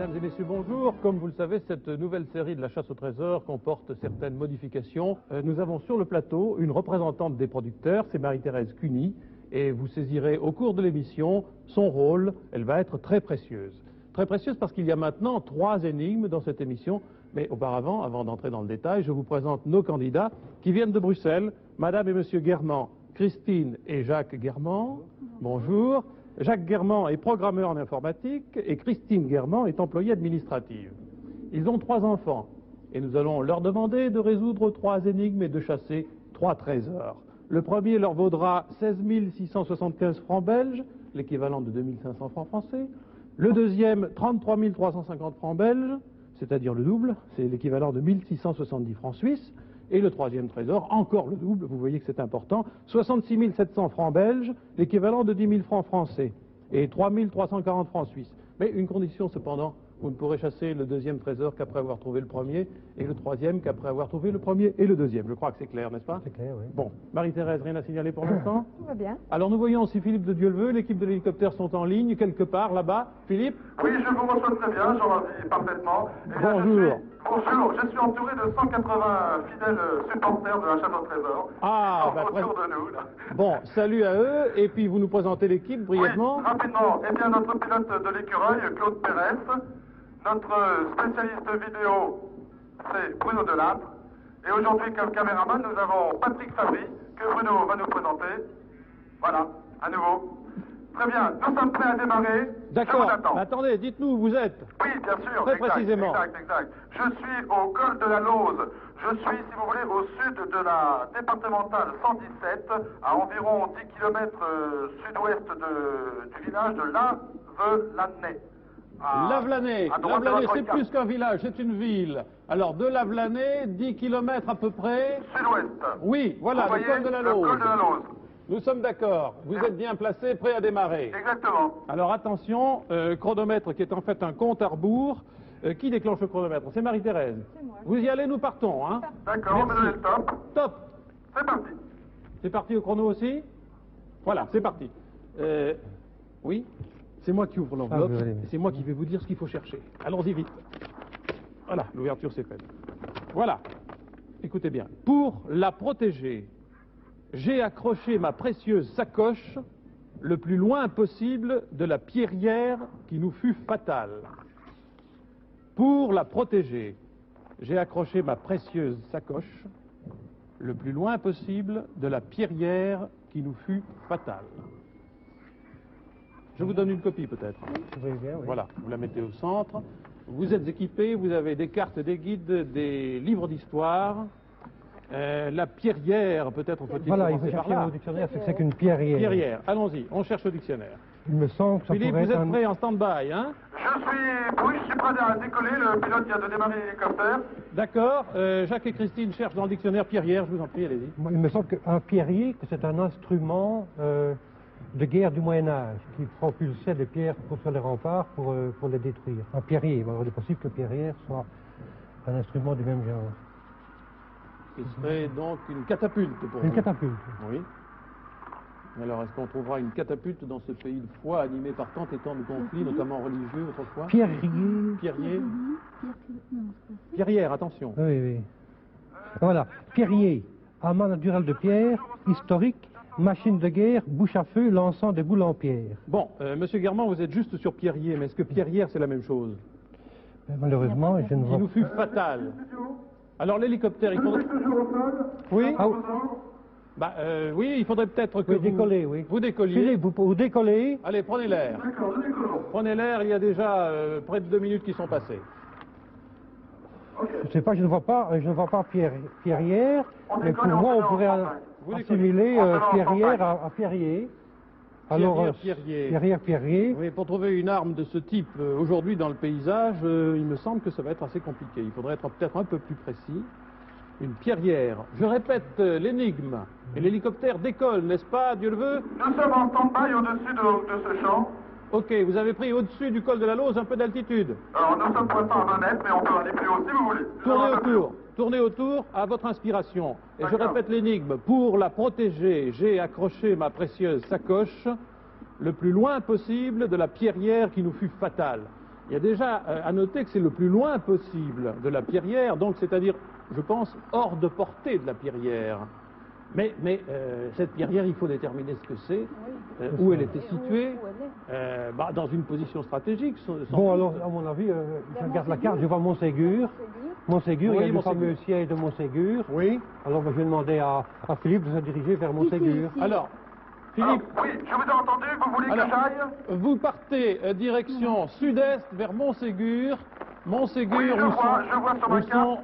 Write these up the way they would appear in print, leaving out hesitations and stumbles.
Mesdames et messieurs, bonjour. Comme vous le savez, cette nouvelle série de la chasse au trésor comporte certaines modifications. Nous avons sur le plateau une représentante des producteurs, c'est Marie-Thérèse Cuny, et vous saisirez au cours de l'émission son rôle. Elle va être très précieuse. Très précieuse parce qu'il y a maintenant 3 énigmes dans cette émission. Mais auparavant, avant d'entrer dans le détail, je vous présente nos candidats qui viennent de Bruxelles. Madame et Monsieur Guermant, Christine et Jacques Guermant. Bonjour. Jacques Guermant est programmeur en informatique et Christine Guermant est employée administrative. Ils ont 3 enfants et nous allons leur demander de résoudre 3 énigmes et de chasser 3 trésors. Le premier leur vaudra 16 675 francs belges, l'équivalent de 2500 francs français. Le deuxième, 33 350 francs belges, c'est-à-dire le double, c'est l'équivalent de 1670 francs suisses. Et le troisième trésor, encore le double, vous voyez que c'est important, 66 700 francs belges, l'équivalent de 10 000 francs français, et 3 340 francs suisses. Mais une condition cependant, vous ne pourrez chasser le deuxième trésor qu'après avoir trouvé le premier, et le troisième qu'après avoir trouvé le premier et le deuxième. Je crois que c'est clair, n'est-ce pas? C'est clair, oui. Bon, Marie-Thérèse, rien à signaler pour l'instant? Tout va bien. Alors nous voyons si Philippe de Dieu le veut, l'équipe de l'hélicoptère sont en ligne, quelque part là-bas. Philippe? Oui, je vous reçois très bien, j'en revis parfaitement. Eh bien, Bonjour. Bonjour, je suis entouré de 180 fidèles supporters de la chasse au trésor. Ah, Autour de nous, là. Bon, salut à eux, et puis vous nous présentez l'équipe brièvement? Oui, rapidement. Eh bien, notre pilote de l'écureuil, Claude Pérez. Notre spécialiste vidéo, c'est Bruno Delattre. Et aujourd'hui, comme caméraman, nous avons Patrick Fabry, que Bruno va nous présenter. Voilà, à nouveau. Très bien, nous sommes prêts à démarrer. D'accord. Je vous attends. Attendez, dites-nous où vous êtes. Oui, bien sûr. Très exact, précisément. Exact. Je suis au col de la Lose. Je suis, si vous voulez, au sud de la départementale 117, à environ 10 km sud-ouest du village de Lavelanet. Lavelanet, c'est plus qu'un village, c'est une ville. Alors, de Lavelanet, 10 km à peu près. Sud-ouest. Oui, voilà, Vous le voyez, col de la le Lose. col de la Lose. Nous sommes d'accord. Vous êtes bien placés, prêts à démarrer. Exactement. Alors, attention, chronomètre qui est en fait un compte à rebours. Qui déclenche le chronomètre? C'est Marie-Thérèse. C'est moi. Vous y allez, nous partons, hein? D'accord, on Merci. met le stop. Top. C'est parti. C'est parti au chrono aussi? Voilà, c'est parti. Oui, c'est moi qui ouvre l'enveloppe, Ah, et c'est moi qui vais vous dire ce qu'il faut chercher. Allons-y vite. Voilà, l'ouverture s'est faite. Voilà, écoutez bien. Pour la protéger, j'ai accroché ma précieuse sacoche le plus loin possible de la pierrière qui nous fut fatale. Pour la protéger, j'ai accroché ma précieuse sacoche le plus loin possible de la pierrière qui nous fut fatale. Je vous donne une copie peut-être. Oui, bien, oui. Voilà, vous la mettez au centre. Vous êtes équipés, vous avez des cartes, des guides, des livres d'histoire. La pierrière, peut-être faut-il Voilà, il commencer faut par chercher là. au dictionnaire ce que c'est qu'une pierrière. Pierrière, allons-y, on cherche au dictionnaire. Il me semble que ça Philippe, pourrait vous être êtes prêt en stand-by, hein? Je suis prêt à décoller. Le pilote vient de démarrer l'hélicoptère. D'accord, Jacques et Christine cherchent dans le dictionnaire pierrière, je vous en prie, allez-y. Il me semble qu'un pierrier, que c'est un instrument de guerre du Moyen-Âge qui propulsait des pierres sur les remparts pour les détruire. Un pierrier, il est possible que pierrière soit un instrument du même genre. Ce serait donc une catapulte pour Une vous. catapulte. Oui. Alors, est-ce qu'on trouvera une catapulte dans ce pays de foi animé par tant et tant de conflits, notamment religieux autrefois? Pierrier. Pierrier. Pierrière, attention. Oui, oui. Voilà. Pierrier, amas naturel de pierre, historique, machine de guerre, bouche à feu, lançant des boules en pierre. Bon, Monsieur Guermant, vous êtes juste sur pierrier, mais est-ce que pierrière c'est la même chose? Malheureusement, je ne Qui vois nous fut fatale. Alors l'hélicoptère, il faudrait... Oui. Ah, Oui, il faudrait peut-être que oui, décoller, oui. vous décolliez. Philippe, vous décollez. Allez, prenez l'air. Prenez l'air, il y a déjà près de 2 minutes qui sont passées. Je ne sais pas, je ne vois pas pierrière, mais pour moi, on pourrait Vous assimiler pierrière à pierrier. Alors, Pierrière. Oui, pour trouver une arme de ce type aujourd'hui dans le paysage, il me semble que ça va être assez compliqué. Il faudrait être peut-être un peu plus précis. Une pierrière. Je répète l'énigme. Et l'hélicoptère décolle, n'est-ce pas, Dieu le veut? Nous sommes en stand-by au-dessus de ce champ. Ok, vous avez pris au-dessus du col de la Lose un peu d'altitude. Alors, nous sommes pour l'instant à 20 mètres, mais on peut aller plus haut si vous voulez. Tournez autour à votre inspiration. Et je D'accord. répète l'énigme. Pour la protéger, j'ai accroché ma précieuse sacoche le plus loin possible de la pierrière qui nous fut fatale. Il y a déjà à noter que c'est le plus loin possible de la pierrière, donc c'est-à-dire, je pense, hors de portée de la pierrière. Mais cette pierrière, il faut déterminer ce que c'est, où elle était située, dans une position stratégique. Bon, alors, à mon avis, je regarde la carte, je vois Montségur. Montségur, il y a le fameux siège de Montségur. Oui. Alors, je vais demander à Philippe de se diriger vers Montségur. Alors, Philippe. Oui, je vous ai entendu, vous voulez que j'aille? Vous partez direction sud-est vers Montségur. Montségur, Oui, je vois sur ma où sont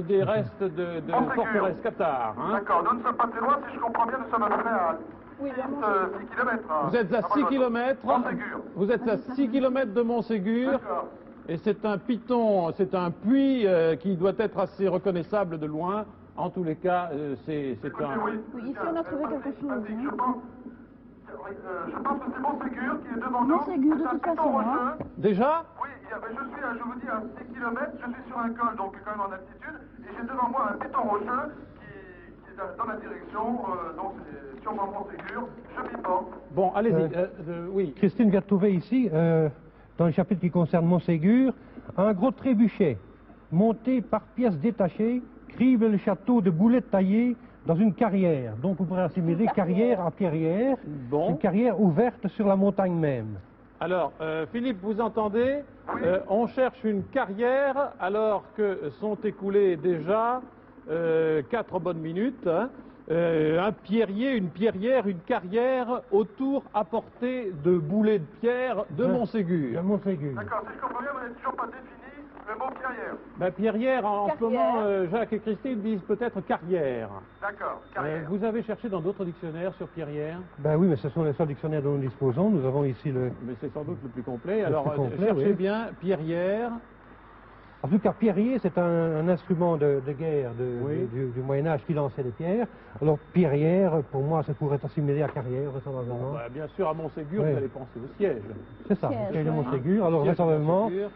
des restes de forteresse cathare. Hein. D'accord, nous ne sommes pas très loin, si je comprends bien, nous sommes à peu près à 6 km. Vous êtes à 6 km. Vous êtes à 6 km de Montségur. D'accord. Et c'est un piton, c'est un puits qui doit être assez reconnaissable de loin. En tous les cas, c'est un... Oui, ici on a trouvé quelque chose. Je pense que c'est Montségur qui est devant nous. Montségur, de C'est un toute piton façon, rocheux. hein. Déjà? Oui, je vous dis, à 6 km, je suis sur un col, donc quand même en altitude, et j'ai devant moi un piton rocheux qui est dans la direction, donc c'est sûrement Montségur. Je m'y porte. Bon, allez-y. Oui. Christine vient de trouver ici, dans le chapitre qui concerne Montségur, un gros trébuchet monté par pièces détachées, crible le château de boulettes taillées dans une carrière. Donc vous pourrez assimiler carrière à pierrière, une carrière ouverte sur la montagne même. Alors, Philippe, vous entendez? On cherche une carrière alors que sont écoulées déjà 4 bonnes minutes. Hein. Un pierrier, une pierrière, une carrière autour à portée de boulets de pierre de Montségur. De Montségur. D'accord, si je comprends bien, vous n'avez toujours pas défini le mot pierrière. Ben, pierrière, en ce moment, Jacques et Christine disent peut-être carrière. D'accord, carrière. Vous avez cherché dans d'autres dictionnaires sur pierrière? Ben oui, mais ce sont les seuls dictionnaires dont nous disposons. Nous avons ici le... Mais c'est sans doute le plus complet. Alors, plus complet, cherchez oui. bien pierrière. En tout cas, pierrier, c'est un instrument de guerre du Moyen-Âge qui lançait des pierres. Alors, pierrière, pour moi, ça pourrait être assimilé à carrière, vraisemblablement. Bien sûr, à Montségur, Oui. vous allez penser au siège. C'est ça, le siège de Montségur. Alors, Siège de vraisemblablement, Montségur.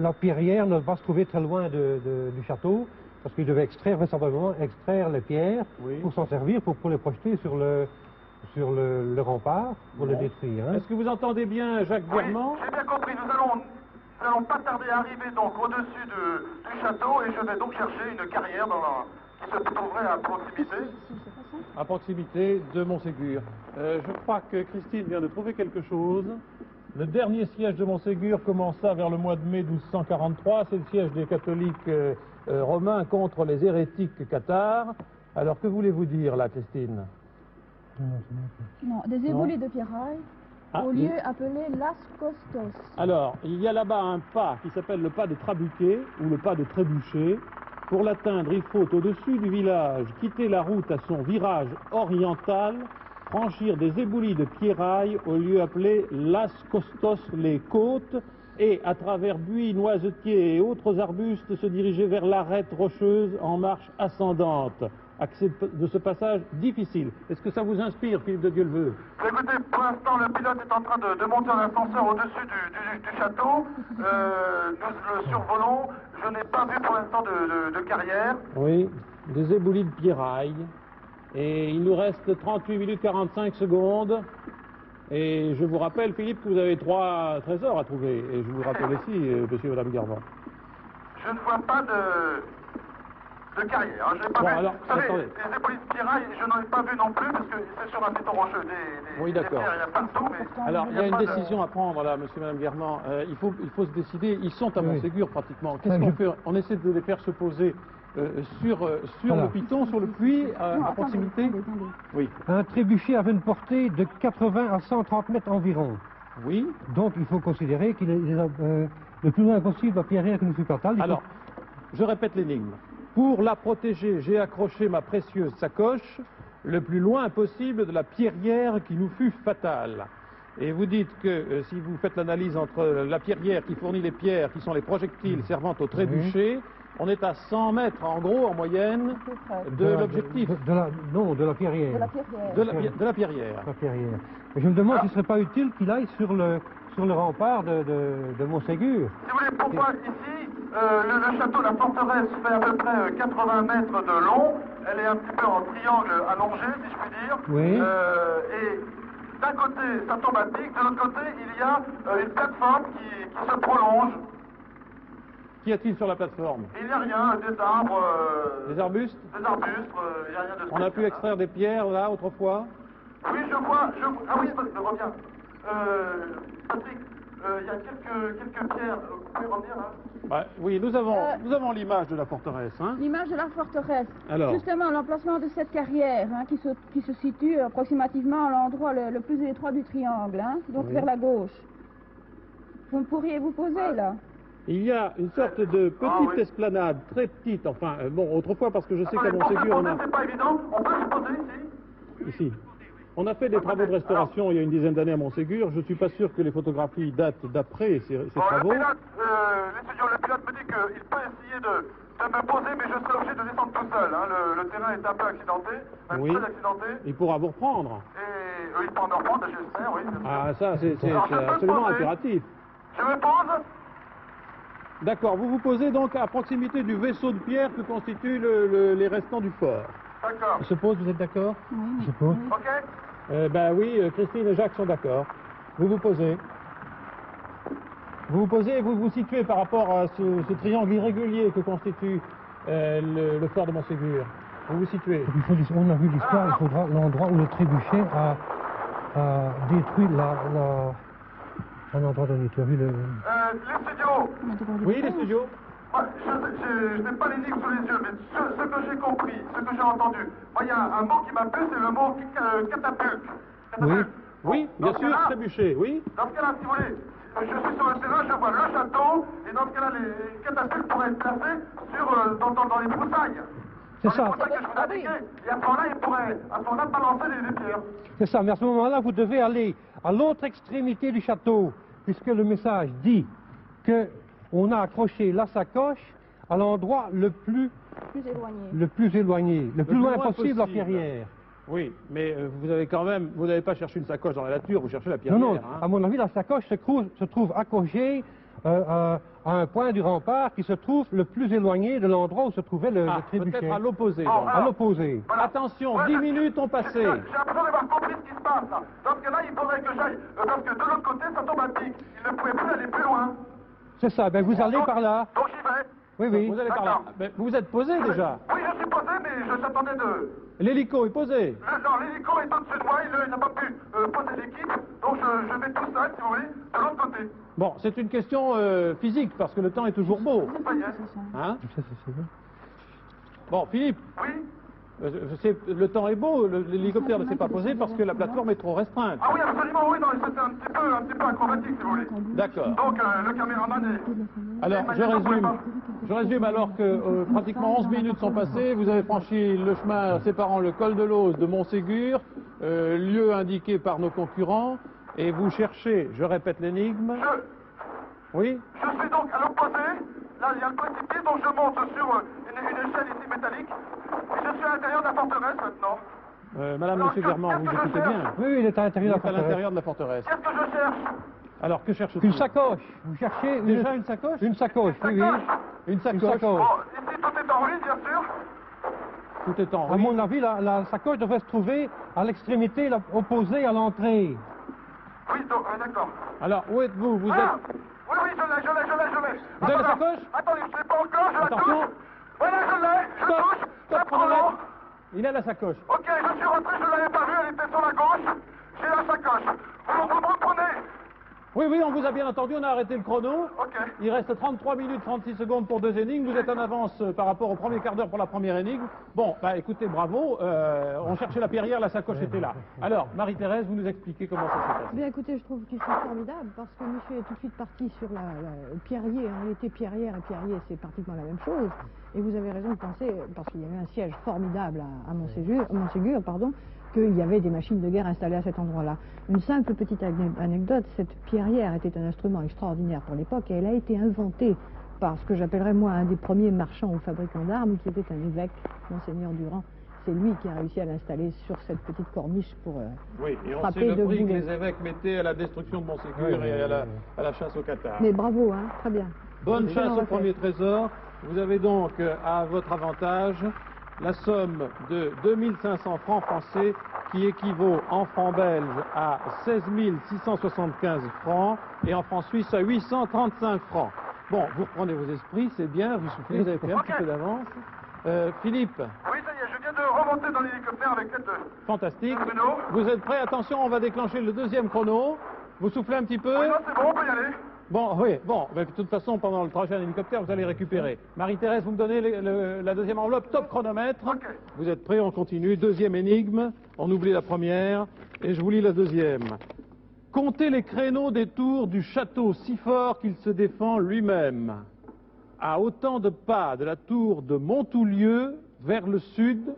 la pierrière ne va pas se trouver très loin du château, parce qu'il devait vraisemblablement extraire les pierres pour s'en servir, pour les projeter sur le rempart, pour le détruire. Hein. Est-ce que vous entendez bien Jacques Guermont? J'ai bien compris, nous allons pas tarder à arriver donc au-dessus du château et je vais donc chercher une carrière qui se trouverait à proximité. À proximité de Montségur. Je crois que Christine vient de trouver quelque chose. Le dernier siège de Montségur commença vers le mois de mai 1243. C'est le siège des catholiques romains contre les hérétiques cathares. Alors que voulez-vous dire là, Christine? Non, des éboulis de pierraille au lieu appelé Las Costos. Alors, il y a là-bas un pas qui s'appelle le pas de Trabuquet ou le pas de Trébuchet. Pour l'atteindre, il faut au-dessus du village quitter la route à son virage oriental, franchir des éboulis de pierraille au lieu appelé Las Costos, les côtes, et à travers buis, noisetiers et autres arbustes se diriger vers l'arête rocheuse en marche ascendante. Accès de ce passage difficile. Est-ce que ça vous inspire, Philippe de Dieuleveux? Écoutez, pour l'instant, le pilote est en train de monter en ascenseur au-dessus du château. Nous le survolons. Je n'ai pas vu pour l'instant de carrière. Oui, des éboulis de pierraille. Et il nous reste 38 minutes 45 secondes. Et je vous rappelle, Philippe, que vous avez 3 trésors à trouver. Et je vous rappelle aussi, monsieur et madame Guermont. Je ne vois pas de carrière. Hein. Pas bon, vu. alors, vous savez, attendez. les éboulis de pierraille, je n'en ai pas vu non plus parce que c'est sur un béton rocheux. Oui, d'accord. Il y a partout, mais... Alors, il y a une décision à prendre là, monsieur et madame Guermont. Il faut se décider. Ils sont à Montségur pratiquement. Qu'est-ce qu'on fait? On essaie de les faire se poser sur le piton, sur le puits, à proximité. Oui. Un trébuchet avait une portée de 80 à 130 mètres environ. Oui. Donc il faut considérer qu'il est le plus loin possible la pierrière qui nous fut fatale. Alors, je répète l'énigme. Pour la protéger, j'ai accroché ma précieuse sacoche le plus loin possible de la pierrière qui nous fut fatale. Et vous dites que si vous faites l'analyse entre la pierrière qui fournit les pierres, qui sont les projectiles servant au trébuchet, on est à 100 mètres en gros en moyenne de l'objectif. De la pierrière. De la pierrière. De la pierrière. La pierrière. Mais je me demande s'il ne serait pas utile qu'il aille sur le rempart de Montségur. Si vous voulez, pourquoi ici, le château, la forteresse fait à peu près 80 mètres de long. Elle est un petit peu en triangle allongé, si je puis dire. Oui. Et d'un côté, ça tombe à pic, de l'autre côté, il y a une plateforme qui se prolonge. Qu'y a-t-il sur la plateforme? Il n'y a rien, des arbres... Des arbustes? Des arbustes, il n'y a rien de spécial. On a pu extraire des pierres, là, autrefois? Oui, je vois... Ah oui, reviens. Patrick, il y a quelques pierres. Vous pouvez revenir, là? Ouais, oui, nous avons l'image de la forteresse. Hein. L'image de la forteresse. Alors. Justement, l'emplacement de cette carrière hein, qui se situe approximativement à l'endroit le plus étroit du triangle, hein, donc vers la gauche. Vous pourriez vous poser là? Il y a une sorte de petite esplanade, très petite, enfin, bon, autrefois, parce que je sais qu'à Montségur, on a... C'est pas évident, on peut se poser ici? Ici. On a fait des travaux de restauration il y a une dizaine d'années à Montségur. Je ne suis pas sûr que les photographies datent d'après ces travaux. Le pilote me dit qu'il peut essayer de me poser, mais je serai obligé de descendre tout seul. Hein. Le terrain est un peu accidenté, très accidenté. Il pourra vous reprendre. Et il pourra me reprendre, j'espère, oui. Ah, ça, c'est absolument impératif. Je me pose. D'accord, vous vous posez donc à proximité du vaisseau de pierre que constituent les restants du fort. D'accord. Je suppose, vous êtes d'accord? Oui. Je suppose. Ok. Ben oui, Christine et Jacques sont d'accord. Vous vous posez. Vous vous posez et vous vous situez par rapport à ce triangle irrégulier que constitue le fort de Montségur. Vous vous situez. On a vu l'histoire, il faudra l'endroit où le trébuchet a détruit un endroit donné. Tu as vu le... Les studios. Oui, les studios. Moi, je n'ai pas l'énigme sous les yeux, mais ce que j'ai compris, ce que j'ai entendu, moi, il y a un mot qui m'a plu, c'est le mot catapulte. Oui. Oui, bien sûr, trébuchet, oui. Dans ce cas-là, si vous voulez, je suis sur le terrain, je vois le château, et dans ce cas-là, les catapultes pourraient être placées dans les broussailles. C'est ça. Dans les broussailles que je vous indiquais. Et à ce moment-là, ils pourraient, à ce moment-là, balancer les pierres. C'est ça, mais à ce moment-là, vous devez aller à l'autre extrémité du château, puisque le message dit qu'on a accroché la sacoche à l'endroit le plus éloigné, le plus loin possible la pierrière. Oui, mais vous n'avez pas cherché une sacoche dans la nature, vous cherchez la pierrière. Non, hein. à mon avis, la sacoche se trouve accrochée à un point du rempart qui se trouve le plus éloigné de l'endroit où se trouvait le trébuchet. Peut-être à l'opposé. À l'opposé. Voilà. Attention, 10 minutes ont passé. J'ai l'impression d'avoir compris ce qui se passe, là. Dans ce cas-là, il faudrait que j'aille, parce que de l'autre côté, ça tombe à pic. Il ne pouvait plus aller plus loin. C'est ça, ben vous allez par là. Donc j'y vais. Oui, oui. Vous allez par là. Mais vous vous êtes posé déjà. Oui, je suis posé, mais je s'attendais de... L'hélico est posé. Non, l'hélico est au-dessus de moi, il n'a pas pu poser l'équipe, donc je vais tout seul, si vous voulez, de l'autre côté. Bon, c'est une question physique, parce que le temps est toujours beau. Ça y est. Hein? Ça, c'est bien. Bon, Philippe, Oui. le temps est beau, l'hélicoptère ne s'est pas posé parce que la plateforme est trop restreinte. Ah oui, absolument, oui, non, c'était un petit peu acrobatique, si vous voulez. D'accord. Donc, le caméraman est... Alors, je résume alors que pratiquement 11 minutes sont passées, vous avez franchi le chemin séparant le col de l'Ose de Montségur, lieu indiqué par nos concurrents, et vous cherchez, je répète l'énigme. Oui? Je suis donc à l'opposé, là il y a le précipice, donc je monte sur une échelle ici métallique, et je suis à l'intérieur de la forteresse maintenant. Madame, Alors, Monsieur Guermant, vous écoutez bien? Oui, il est à l'intérieur de la à forteresse. l'intérieur de la forteresse. Qu'est-ce que je cherche? Alors, que cherchez-vous? Une sacoche. Vous cherchez Déjà une sacoche? Une sacoche, oui, oui. Une sacoche. Une sacoche. Bon, ici tout est en ruine, bien sûr. Tout est en À ruine. mon avis, la sacoche devrait se trouver à l'extrémité opposée à l'entrée. Oui, donc, d'accord. Alors, où êtes-vous? Vous êtes... Oui, oui, je l'ai. Vous avez la sacoche? Attendez, je ne l'ai pas encore, je la Attention. touche. Voilà, je l'ai, je touche, je prends l'eau. Il a la sacoche. Ok, je suis rentré, je ne l'avais pas vue, elle était sur la gauche. J'ai la sacoche. Vous me reprenez? Oui, on vous a bien entendu, on a arrêté le chrono. Ok. Il reste 33 minutes 36 secondes pour 2 énigmes. Vous êtes en avance par rapport au premier quart d'heure pour la première énigme. Bon, bah écoutez, bravo. On cherchait la pierrière, la sacoche était là. Alors, Marie-Thérèse, vous nous expliquez comment ça s'est passé. Bien écoutez, je trouve qu'ils sont formidables parce que monsieur est tout de suite parti sur le pierrier. En réalité, pierrière et pierrier, c'est pratiquement la même chose. Et vous avez raison de penser, parce qu'il y avait un siège formidable à Montségur, qu'il y avait des machines de guerre installées à cet endroit-là. Une simple petite anecdote, cette pierrière était un instrument extraordinaire pour l'époque et elle a été inventée par ce que j'appellerais moi un des premiers marchands ou fabricants d'armes qui était un évêque, Monseigneur Durand. C'est lui qui a réussi à l'installer sur cette petite corniche pour Oui, et on frapper sait le de prix que boulets. les évêques mettaient à la destruction de Montségur et à la chasse au Qatar. Mais bravo, hein, très bien. Bonne Excellent chasse au refaire. premier trésor. Vous avez donc à votre avantage la somme de 2500 francs français qui équivaut en francs belges à 16 675 francs et en francs suisses à 835 francs. Bon, vous reprenez vos esprits, c'est bien, vous soufflez, vous avez pris un petit peu d'avance. Philippe. Oui, ça y est, je viens de remonter dans l'hélicoptère avec l'aide de... Fantastique. Bruno. Vous êtes prêts? Attention, on va déclencher le deuxième chrono. Vous soufflez un petit peu? Oui, non, c'est bon, on peut y aller. Bon, oui, bon, mais de toute façon, pendant le trajet en hélicoptère, vous allez récupérer. Marie-Thérèse, vous me donnez la deuxième enveloppe, top chronomètre. Ok. Vous êtes prêts? On continue. Deuxième énigme, on oublie la première, et je vous lis la deuxième. Comptez les créneaux des tours du château si fort qu'il se défend lui-même. À autant de pas de la tour de Montoulieu vers le sud,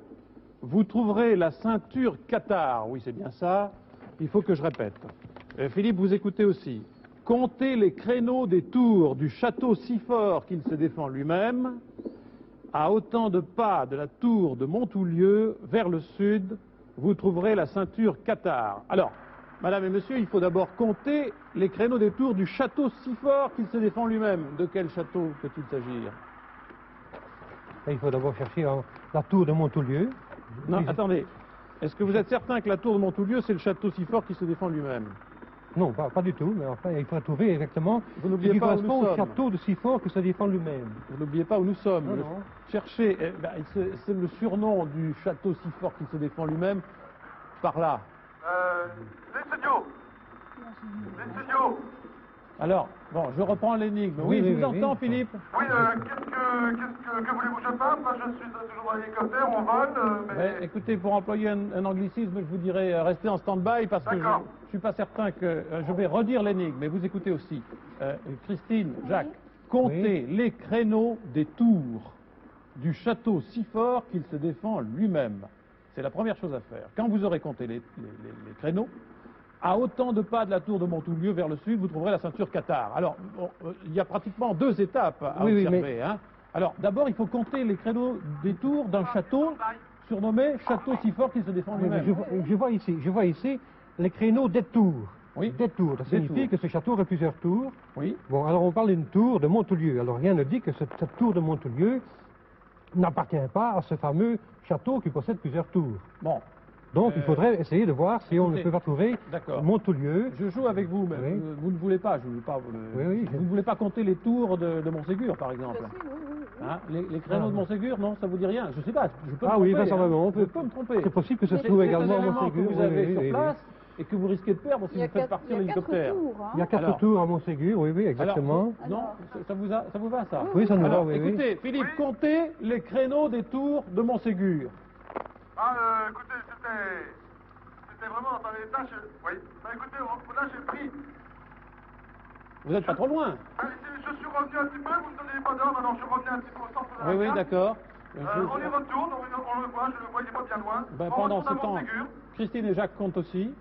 vous trouverez la ceinture Qatar. Oui, c'est bien ça. Il faut que je répète. Philippe, vous écoutez aussi. Comptez les créneaux des tours du château si fort qu'il se défend lui-même. À autant de pas de la tour de Montoulieu vers le sud, vous trouverez la ceinture Qatar. Alors, madame et monsieur, il faut d'abord compter les créneaux des tours du château si fort qu'il se défend lui-même. De quel château peut-il s'agir? Il faut d'abord chercher la tour de Montoulieu. Non, attendez. Est-ce que vous êtes certain que la tour de Montoulieu, c'est le château si fort qui se défend lui-même? Non, pas du tout, mais enfin, il faudra trouver exactement Vous ce n'oubliez qui pas où nous correspond au sommes. château de si fort que se défend lui-même. Vous n'oubliez pas où nous sommes. Non, non. Cherchez, c'est le surnom du château si fort qu'il se défend lui-même, par là. Les studios. Les studios. Alors, bon, je reprends l'énigme. Oui, Oui, je oui, vous oui, entends, oui. Philippe. Oui, que voulez-vous que je fasse? Moi, je suis toujours dans l'hélicoptère, on vole, mais... Écoutez, pour employer un anglicisme, je vous dirais restez en stand-by parce que je D'accord. ne suis pas certain que... je vais redire l'énigme, mais vous écoutez aussi. Christine, Jacques, comptez les créneaux des tours du château si fort qu'il se défend lui-même. C'est la première chose à faire. Quand vous aurez compté les créneaux, à autant de pas de la tour de Montoulieu vers le sud, vous trouverez la ceinture Qatar. Alors, il y a pratiquement deux étapes à Oui, oui, observer. Hein. Alors, d'abord, il faut compter les créneaux des tours d'un château surnommé château si fort qu'il se défend Oui, mais lui-même. je vois ici les créneaux des tours. Oui. Des tours, ça signifie que ce château aurait plusieurs tours. Oui. Bon, alors on parle d'une tour de Montoulieu. Alors rien ne dit que cette tour de Montoulieu n'appartient pas à ce fameux château qui possède plusieurs tours. Bon, Donc il faudrait essayer de voir si on ne écoutez, peut pas trouver d'accord. Montoulieu. Je joue avec vous, mais Oui. vous ne voulez pas, vous ne voulez pas compter les tours de Montségur, par exemple. Hein, les créneaux de Montségur, non, ça vous dit rien? Je sais pas, je peux me Ah oui, tromper, ça va, on je peut peux me tromper. C'est possible que ce se C'est trouve des également à éléments Montségur. que vous avez sur place et que vous risquez de perdre si vous faites partir l'hélicoptère. Il y a 4 Alors. tours à Montségur, oui, exactement. Non, ça vous va ça? Oui, ça nous va, Alors, oui. écoutez, Philippe, comptez les créneaux des tours de Montségur. Écoutez, c'était vraiment dans les tâches... Oui. Écoutez, là, j'ai pris... Vous n'êtes pas trop loin. Je suis revenu un petit peu, vous ne me donnez pas d'heure, maintenant je suis revenu un petit peu au centre de la Oui, carte. d'accord. On y retourne, on le voit, je le vois, il n'est pas bien loin. Ben, On pendant retourne ce à temps, Montségur, Christine et Jacques comptent aussi.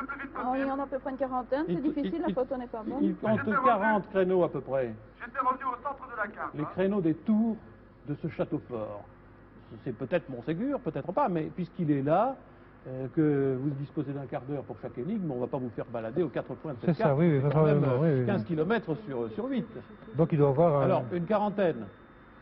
le plus vite Oh, il y possible. en a à peu près une quarantaine, c'est difficile, la photo n'est pas bonne. Ils comptent 40 créneaux à peu près. J'étais revenu au centre de la carte. Les créneaux des tours de ce château fort. C'est peut-être Montségur, peut-être pas, mais puisqu'il est là, que vous disposez d'un quart d'heure pour chaque énigme, on ne va pas vous faire balader aux 4 points de cette C'est ça, carte. oui, C'est quand même vraisemblablement, oui, oui. 15 km sur 8. Donc il doit avoir... Alors, une quarantaine.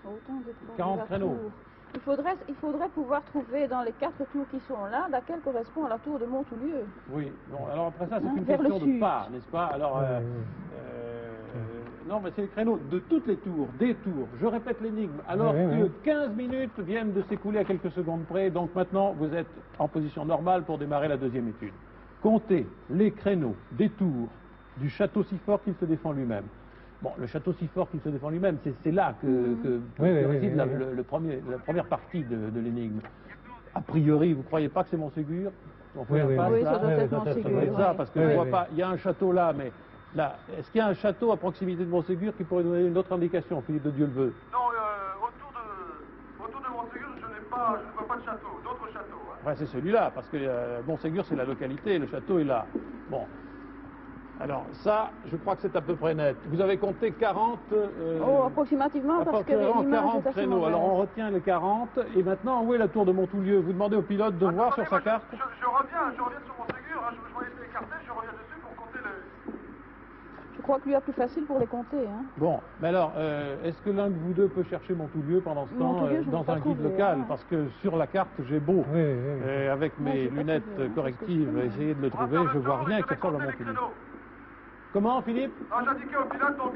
Autant de tours 40 de la créneaux. tour. Il faudrait pouvoir trouver dans les 4 tours qui sont là, laquelle correspond à la tour de Montoulieu. Oui, bon, alors après ça, c'est une Vers le question de sud. pas, n'est-ce pas? Alors, non, mais c'est les créneaux de toutes les tours, des tours. Je répète l'énigme, alors Oui, oui, que oui. 15 minutes viennent de s'écouler à quelques secondes près, donc maintenant, vous êtes en position normale pour démarrer la deuxième étude. Comptez les créneaux des tours du château si fort qu'il se défend lui-même. Bon, le château si fort qu'il se défend lui-même, c'est là que réside la première partie de l'énigme. A priori, vous ne croyez pas que c'est Montségur? On fait Oui, la oui, passe, oui, là ça doit être Ça doit Montségur, être ça, oui. parce que Oui, je vois oui. pas, il y a un château là, mais là, est-ce qu'il y a un château à proximité de Montségur qui pourrait donner une autre indication, Philippe de Dieu le veut? Non, autour de Montségur, je ne vois pas de château, d'autres châteaux. Hein. Ouais, c'est celui-là, parce que Montségur, c'est la localité, le château est là. Bon. Alors, ça, je crois que c'est à peu près net. Vous avez compté 40... Approximativement, parce que l'image 40 est assez créneaux. mauvaise. Alors, on retient les 40. Et maintenant, où est la tour de Montoulieu? Vous demandez au pilote de voir sur sa carte. Je reviens sur Montségur, hein, je vois les écartés, je reviens dessus pour compter le... crois que lui a plus facile pour les compter. Hein. Bon, mais alors, est-ce que l'un de vous deux peut chercher Montoulieu pendant ce temps Montoulieu, je ne dans l'ai pas un guide trouvé, local? hein. Parce que sur la carte, j'ai beau, Oui, oui. avec Moi, mes j'ai pas lunettes trouvé, hein, correctives, parce que je essayer de le trouver, je vois rien qui ressemble à Montoulieu. Comment, Philippe? Alors j'indiquais au pilote donc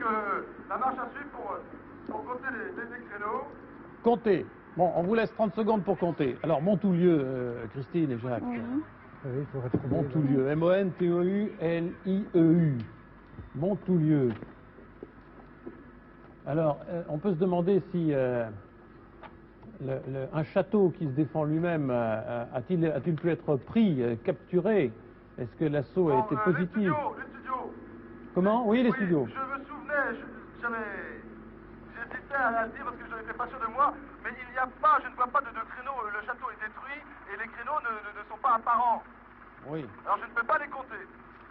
la marche à suivre pour compter les créneaux. Comptez. Bon, on vous laisse 30 secondes pour compter. Alors, Montoulieu, Christine et Jacques. Oui. Oui, il faudrait trouver. Montoulieu, Montoulieu. Montoulieu. Alors, on peut se demander si un château qui se défend lui-même a-t-il pu être pris, capturé? Est-ce que l'assaut a été positif? Les studios. Comment? Oui, les studios. Je me souvenais, j'hésitais à le dire parce que je n'étais pas sûr de moi, mais il n'y a pas, je ne vois pas de créneaux. Le château est détruit et les créneaux ne sont pas apparents. Oui. Alors je ne peux pas les compter.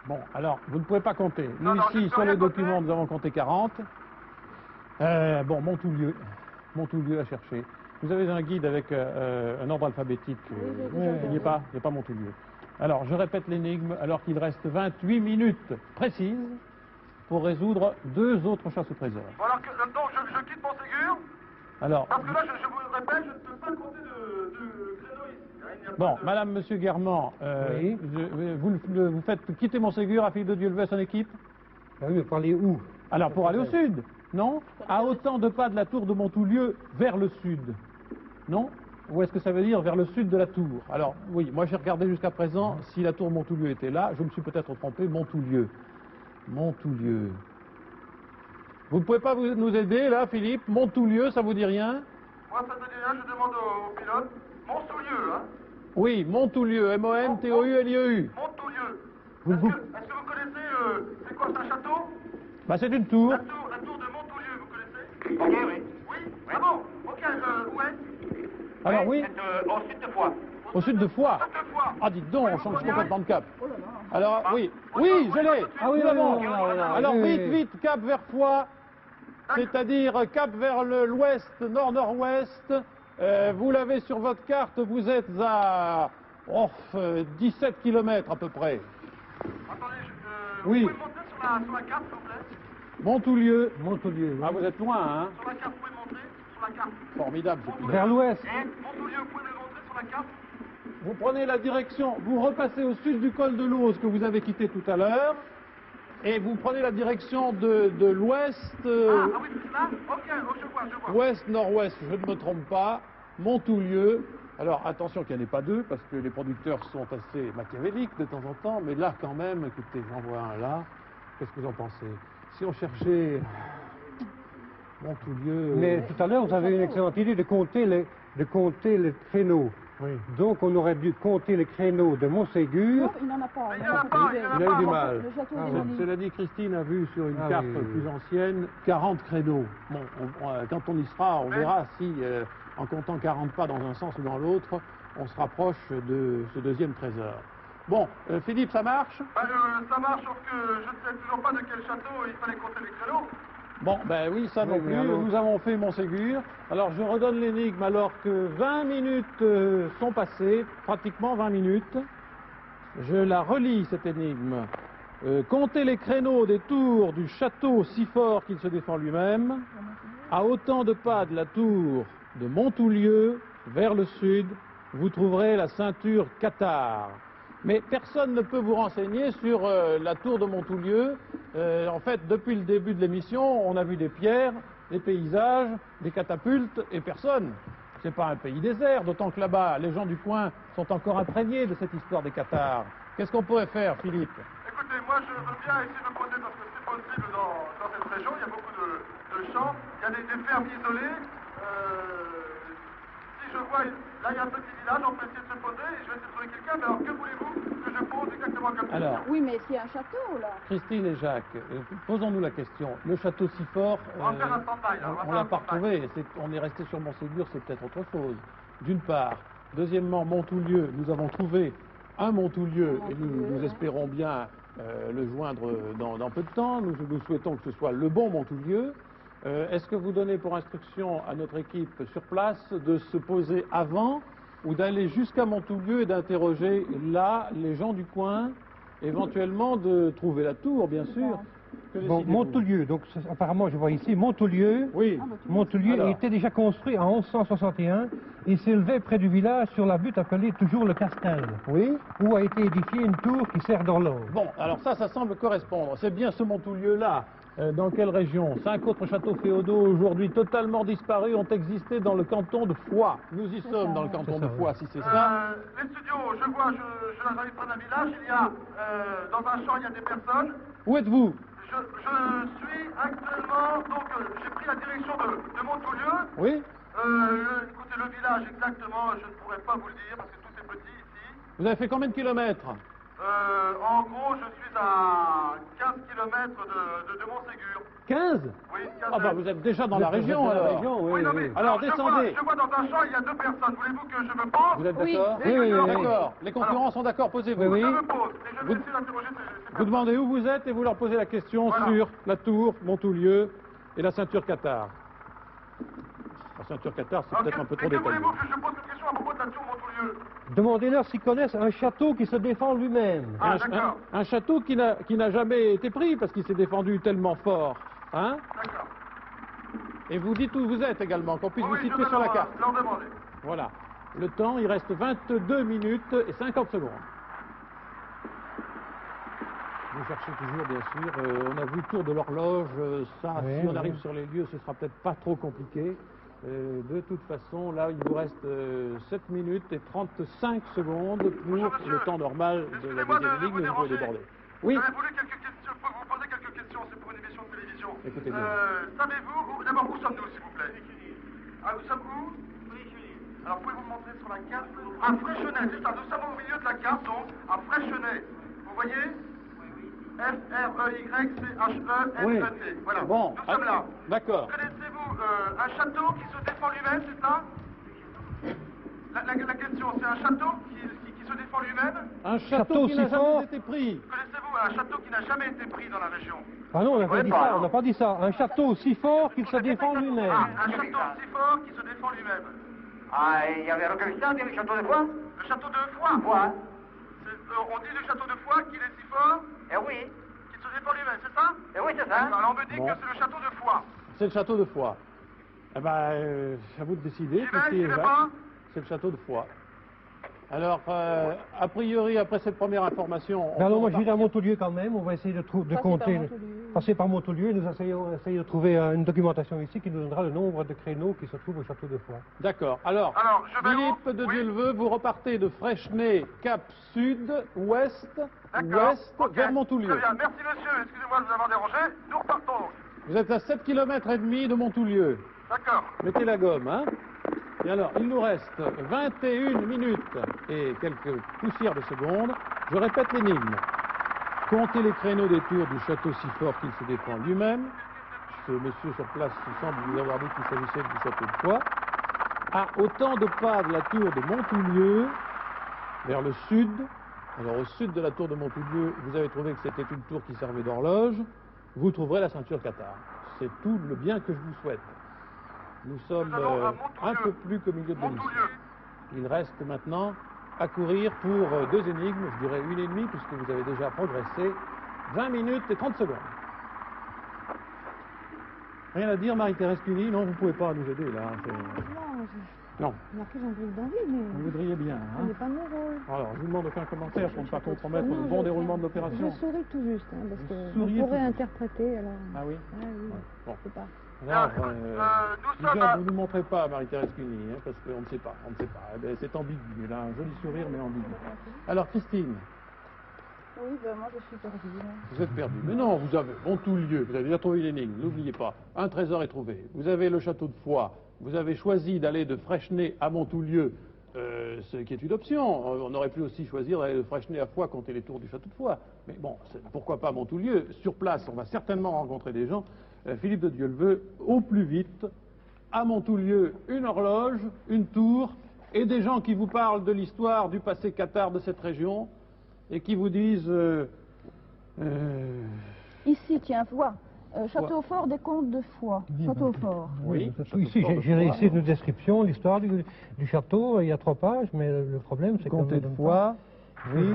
Bon, alors, vous ne pouvez pas compter. Nous, Non, je ne ici, peux sur rien les documents, compter. nous avons compté 40. Bon, Montoulieu à chercher. Vous avez un guide avec un ordre alphabétique. Il n'y a pas Montoulieu. Alors, je répète l'énigme, alors qu'il reste 28 minutes précises pour résoudre deux autres chasses au trésor. Bon, alors donc je quitte mon Ségur, Alors, parce que là, je vous le répète, je ne peux pas compter de créneaux ici. Hein, il n'y a bon, pas de- Madame, Monsieur Guermant, Oui. vous faites quitter Montségur à Philippe de Dieu levé son équipe? Ah oui, mais pour aller où? Alors, pour aller au sud, non? À autant de pas de la tour de Montoulieu vers le sud, non? Ou est-ce que ça veut dire vers le sud de la tour? Alors, oui, moi j'ai regardé jusqu'à présent si la tour Montoulieu était là. Je me suis peut-être trompé. Montoulieu. Montoulieu. Vous ne pouvez pas nous aider, là, Philippe? Montoulieu, ça vous dit rien? Moi, ça ne dit rien, je demande au pilote. Montoulieu, hein. Oui, Montoulieu, Montoulieu. Montoulieu. Vous- Est-ce que vous connaissez, c'est quoi, c'est un château? Bah, c'est une tour. La tour de Montoulieu, vous connaissez? Ok, oui. Oui? Ah bon? Ok, où est-ce? Alors, oui, Au sud de Foix. au sud de Foix. Au sud de Foix. Ah, dites donc, on change complètement de cap. Oh là là. Alors, oui, je l'ai. Ah oui, Nous l'avons. voilà. Alors, Oui, vite, oui. vite, cap vers Foix, c'est-à-dire cap vers l'ouest, nord-nord-ouest. Vous l'avez sur votre carte, vous êtes à 17 km à peu près. Attendez, Oui. vous pouvez monter sur la carte, s'il vous plaît? Montoulieu. Montoulieu. oui. Ah, vous êtes loin, hein? Sur la carte, vous pouvez monter sur la carte. Formidable. ce pilote. Vers l'ouest. Montoulieu, vous pouvez me le montrer sur la carte? Vous prenez la direction, vous repassez au sud du col de l'Ose que vous avez quitté tout à l'heure, et vous prenez la direction de l'ouest, Ah oui, c'est là? Ok, je vois. ouest-nord-ouest, je ne me trompe pas, Montoulieu. Alors attention qu'il n'y en ait pas deux, parce que les producteurs sont assez machiavéliques de temps en temps, mais là quand même, écoutez, j'en vois un là, qu'est-ce que vous en pensez? Si on cherchait Montoulieu... Mais tout à l'heure, vous avez une excellente idée de compter les créneaux. Oui. Donc, on aurait dû compter les créneaux de Montségur. Non, il n'en a pas. Il n'y en a pas, il n'y en a Il a eu pas. du mal. Le château Ah est oui. démoli. Cela dit, Christine a vu sur une Ah carte oui, oui. plus ancienne 40 créneaux. Bon, quand on y sera, on verra si, en comptant 40 pas dans un sens ou dans l'autre, on se rapproche de ce deuxième trésor. Bon, Philippe, ça marche? Ça marche, sauf que je ne sais toujours pas de quel château il fallait compter les créneaux. Bon, ben oui, ça non Oui, plus. mais alors Nous avons fait Montségur. Alors, je redonne l'énigme alors que 20 minutes sont passées, pratiquement 20 minutes. Je la relis, cette énigme. Comptez les créneaux des tours du château si fort qu'il se défend lui-même, à autant de pas de la tour de Montoulieu vers le sud, vous trouverez la ceinture Qatar. Mais personne ne peut vous renseigner sur la tour de Montoulieu. En fait, depuis le début de l'émission, on a vu des pierres, des paysages, des catapultes et personne. C'est pas un pays désert, d'autant que là-bas, les gens du coin sont encore imprégnés de cette histoire des Qatars. Qu'est-ce qu'on pourrait faire, Philippe? Écoutez, moi je veux bien essayer de poser parce que c'est possible dans cette région, il y a beaucoup de champs, il y a des fermes isolées. Si je vois, là il y a un petit village, on peut essayer de se poser et je vais essayer de trouver quelqu'un, mais alors que voulez-vous que je pose exactement comme Alors, question? Oui, mais s'il y a un château, là. Christine et Jacques, posons-nous la question. Le château si fort, On va faire un stand-by, là, on va on faire l'a un pas stand-by. retrouvé. On est resté sur Montségur, c'est peut-être autre chose. D'une part. Deuxièmement, Montoulieu, nous avons trouvé un Montoulieu et nous espérons bien le joindre dans peu de temps. Nous souhaitons que ce soit le bon Montoulieu. Est-ce que vous donnez pour instruction à notre équipe sur place de se poser avant ou d'aller jusqu'à Montoulieu et d'interroger là les gens du coin, éventuellement de trouver la tour, bien sûr. Que Bon, décidez-vous? Montoulieu, donc apparemment je vois ici Montoulieu. Oui. Montoulieu Alors. était déjà construit en 1161 et s'élevait près du village sur la butte appelée toujours le Castel, Oui. où a été édifiée une tour qui sert d'horloge. Bon, alors ça semble correspondre. C'est bien ce Montoulieu-là. Dans quelle région? 5 autres châteaux féodaux aujourd'hui totalement disparus ont existé dans le canton de Foix. Nous y sommes dans le canton C'est de ça, Foix, si c'est ça. Les studios, je vois, j'arrive près d'un village, il y a, dans un champ, il y a des personnes. Où êtes-vous? Je suis actuellement, donc j'ai pris la direction de Montoulieu. Oui. Écoutez, le village exactement, je ne pourrais pas vous le dire parce que tout est petit ici. Vous avez fait combien de kilomètres? En gros, je suis à 15 km de Montségur. 15? Oui, 15 Ah bah vous êtes déjà dans la Vous êtes région dans la alors. région, oui, Oui, non, oui. mais Alors, je descendez. je vois dans un champ, il y a deux personnes. Voulez-vous que je me pose? Vous êtes Oui. d'accord? Et que je leur pose. D'accord. Les concurrents sont d'accord, posez-vous. Oui, Je oui. me pose et je vais essayer d'interroger ces Vous demandez où vous êtes et vous leur posez la question Voilà. sur la tour, Montoulieu et la ceinture Qatar. La ceinture Qatar, c'est Alors, peut-être un peu trop et que détaillé. voulez-vous que je pose une question à propos de la tour Montoulieu? Demandez-leur s'ils connaissent un château qui se défend lui-même. Ah, Un, d'accord. un château qui n'a jamais été pris parce qu'il s'est défendu tellement fort. Hein? D'accord. Et vous dites où vous êtes également, qu'on puisse vous Oui, je situer vais sur la carte. leur demander. Voilà. Le temps, il reste 22 minutes et 50 secondes. Vous cherchez toujours, bien sûr. On a vu tour de l'horloge. Ça, Oui, si on oui. arrive sur les lieux, ce sera peut-être pas trop compliqué. De toute façon, là, il vous reste 7 minutes et 35 secondes pour Monsieur, le temps normal de la excusez-moi deuxième de ligne, vous mais vous pouvez déranger. déborder. Oui, J'avais voulu quelques questions, vous poser quelques questions, c'est pour une émission de télévision. Écoutez bien. Savez-vous, d'abord où sommes-nous s'il vous plaît? Ah, nous sommes où? Alors pouvez-vous me montrer sur la carte? À Fréchenay, c'est ça, nous sommes au milieu de la carte, donc, à Fréchenay. Vous voyez? F-R-E-Y-C-H-E-N-E-T. Oui. Voilà, Bon, nous sommes là. d'accord. Connaissez-vous un château qui se défend lui-même, c'est ça? La question, c'est un château qui se défend lui-même? Un Château château qui n'a si fort. jamais été pris. Connaissez-vous un château qui n'a jamais été pris dans la région? Ah non, on n'a Ouais, pas dit pas, ça, non. on n'a pas dit ça. Un château si fort qu'il se défend lui-même. Ah, un château si fort qui se défend lui-même. Ah, il y avait Roquelistan, il y avait le château de Foix. Le château de Foix? Foix. On dit du château de Foix qu'il est si fort Eh oui, qu'il se défend lui-même, c'est ça? eh oui, c'est ça. Alors on me dit Bon. que c'est le château de Foix. C'est le château de Foix. Eh ben, à vous de décider. J'y vais, Christy j'y et vais Jacques. pas? C'est le château de Foix. Alors, a priori, après cette première information... Mais alors moi peut je vais à Montoulieu quand même, on va essayer de Passer par compter. Montoulieu. Passer par Montoulieu, nous essayons de trouver une documentation ici qui nous donnera le nombre de créneaux qui se trouvent au château de Foix. D'accord. Alors, Alors, je vais Philippe où? de Oui. Dieu-le-veut, vous repartez de Freshenay, cap sud, ouest, D'accord. ouest, Ok. vers Montoulieu. Très bien, merci monsieur, excusez-moi de vous avoir dérangé. Nous repartons donc. Vous êtes à 7 km et demi de Montoulieu. D'accord. Mettez la gomme, hein. Et alors, il nous reste 21 minutes et quelques poussières de secondes. Je répète l'énigme. Comptez les créneaux des tours du château si fort qu'il se défend lui-même. Ce monsieur sur place semble vous avoir dit qu'il s'agissait du château de Foix. À autant de pas de la tour de Montoulieu, vers le sud. Alors, au sud de la tour de Montoulieu, vous avez trouvé que c'était une tour qui servait d'horloge. Vous trouverez la ceinture Qatar. C'est tout le bien que je vous souhaite. Nous sommes Nous allons à un Montoulieu. peu plus qu'au milieu de l'émission. Montoulieu. Il reste maintenant à courir pour deux énigmes, je dirais une et demie, puisque vous avez déjà progressé. 20 minutes et 30 secondes. Rien à dire, Marie-Thérèse Cuny? Non, vous ne pouvez pas nous aider là. Non, Marqué Jean-Brice d'envie, mais vous voudriez bien. ce Hein? n'est pas mon rôle. Alors, je vous demande aucun commentaire pour ne pas compromettre Non, le bon je- déroulement de l'opération. Je souris tout juste, hein, parce Vous que souriez on pourrait tout juste. interpréter, alors... Ah oui? Ah oui, Bon. je sais pas. Alors, nous sommes déjà, à- vous ne nous montrez pas Marie-Thérèse Cuny, hein, parce qu'on ne sait pas, on ne sait pas. Eh ben, c'est ambigu, elle a un joli sourire, mais ambigu. Alors, Christine, Oui, ben moi je suis perdue. Là. vous êtes perdue. Mais non, vous avez Montoulieu, vous avez déjà trouvé l'énigme, n'oubliez pas. Un trésor est trouvé. Vous avez le château de Foix. Vous avez choisi d'aller de Freshenay à Montoulieu, ce qui est une option. On aurait pu aussi choisir d'aller de Freshenay à Foix, compter les tours du château de Foix. Mais bon, pourquoi pas Montoulieu? Sur place, on va certainement rencontrer des gens. Philippe de Dieu-le-veut, au plus vite, à Montoulieu, une horloge, une tour, et des gens qui vous parlent de l'histoire du passé cathare de cette région, et qui vous disent... Ici, tiens, Foix. Château fort des comtes de Foix. Château fort. Oui, Ici, j'ai laissé une description, l'histoire du château, il y a 3 pages, mais le problème c'est qu'on comté ne de donne Foix, Oui.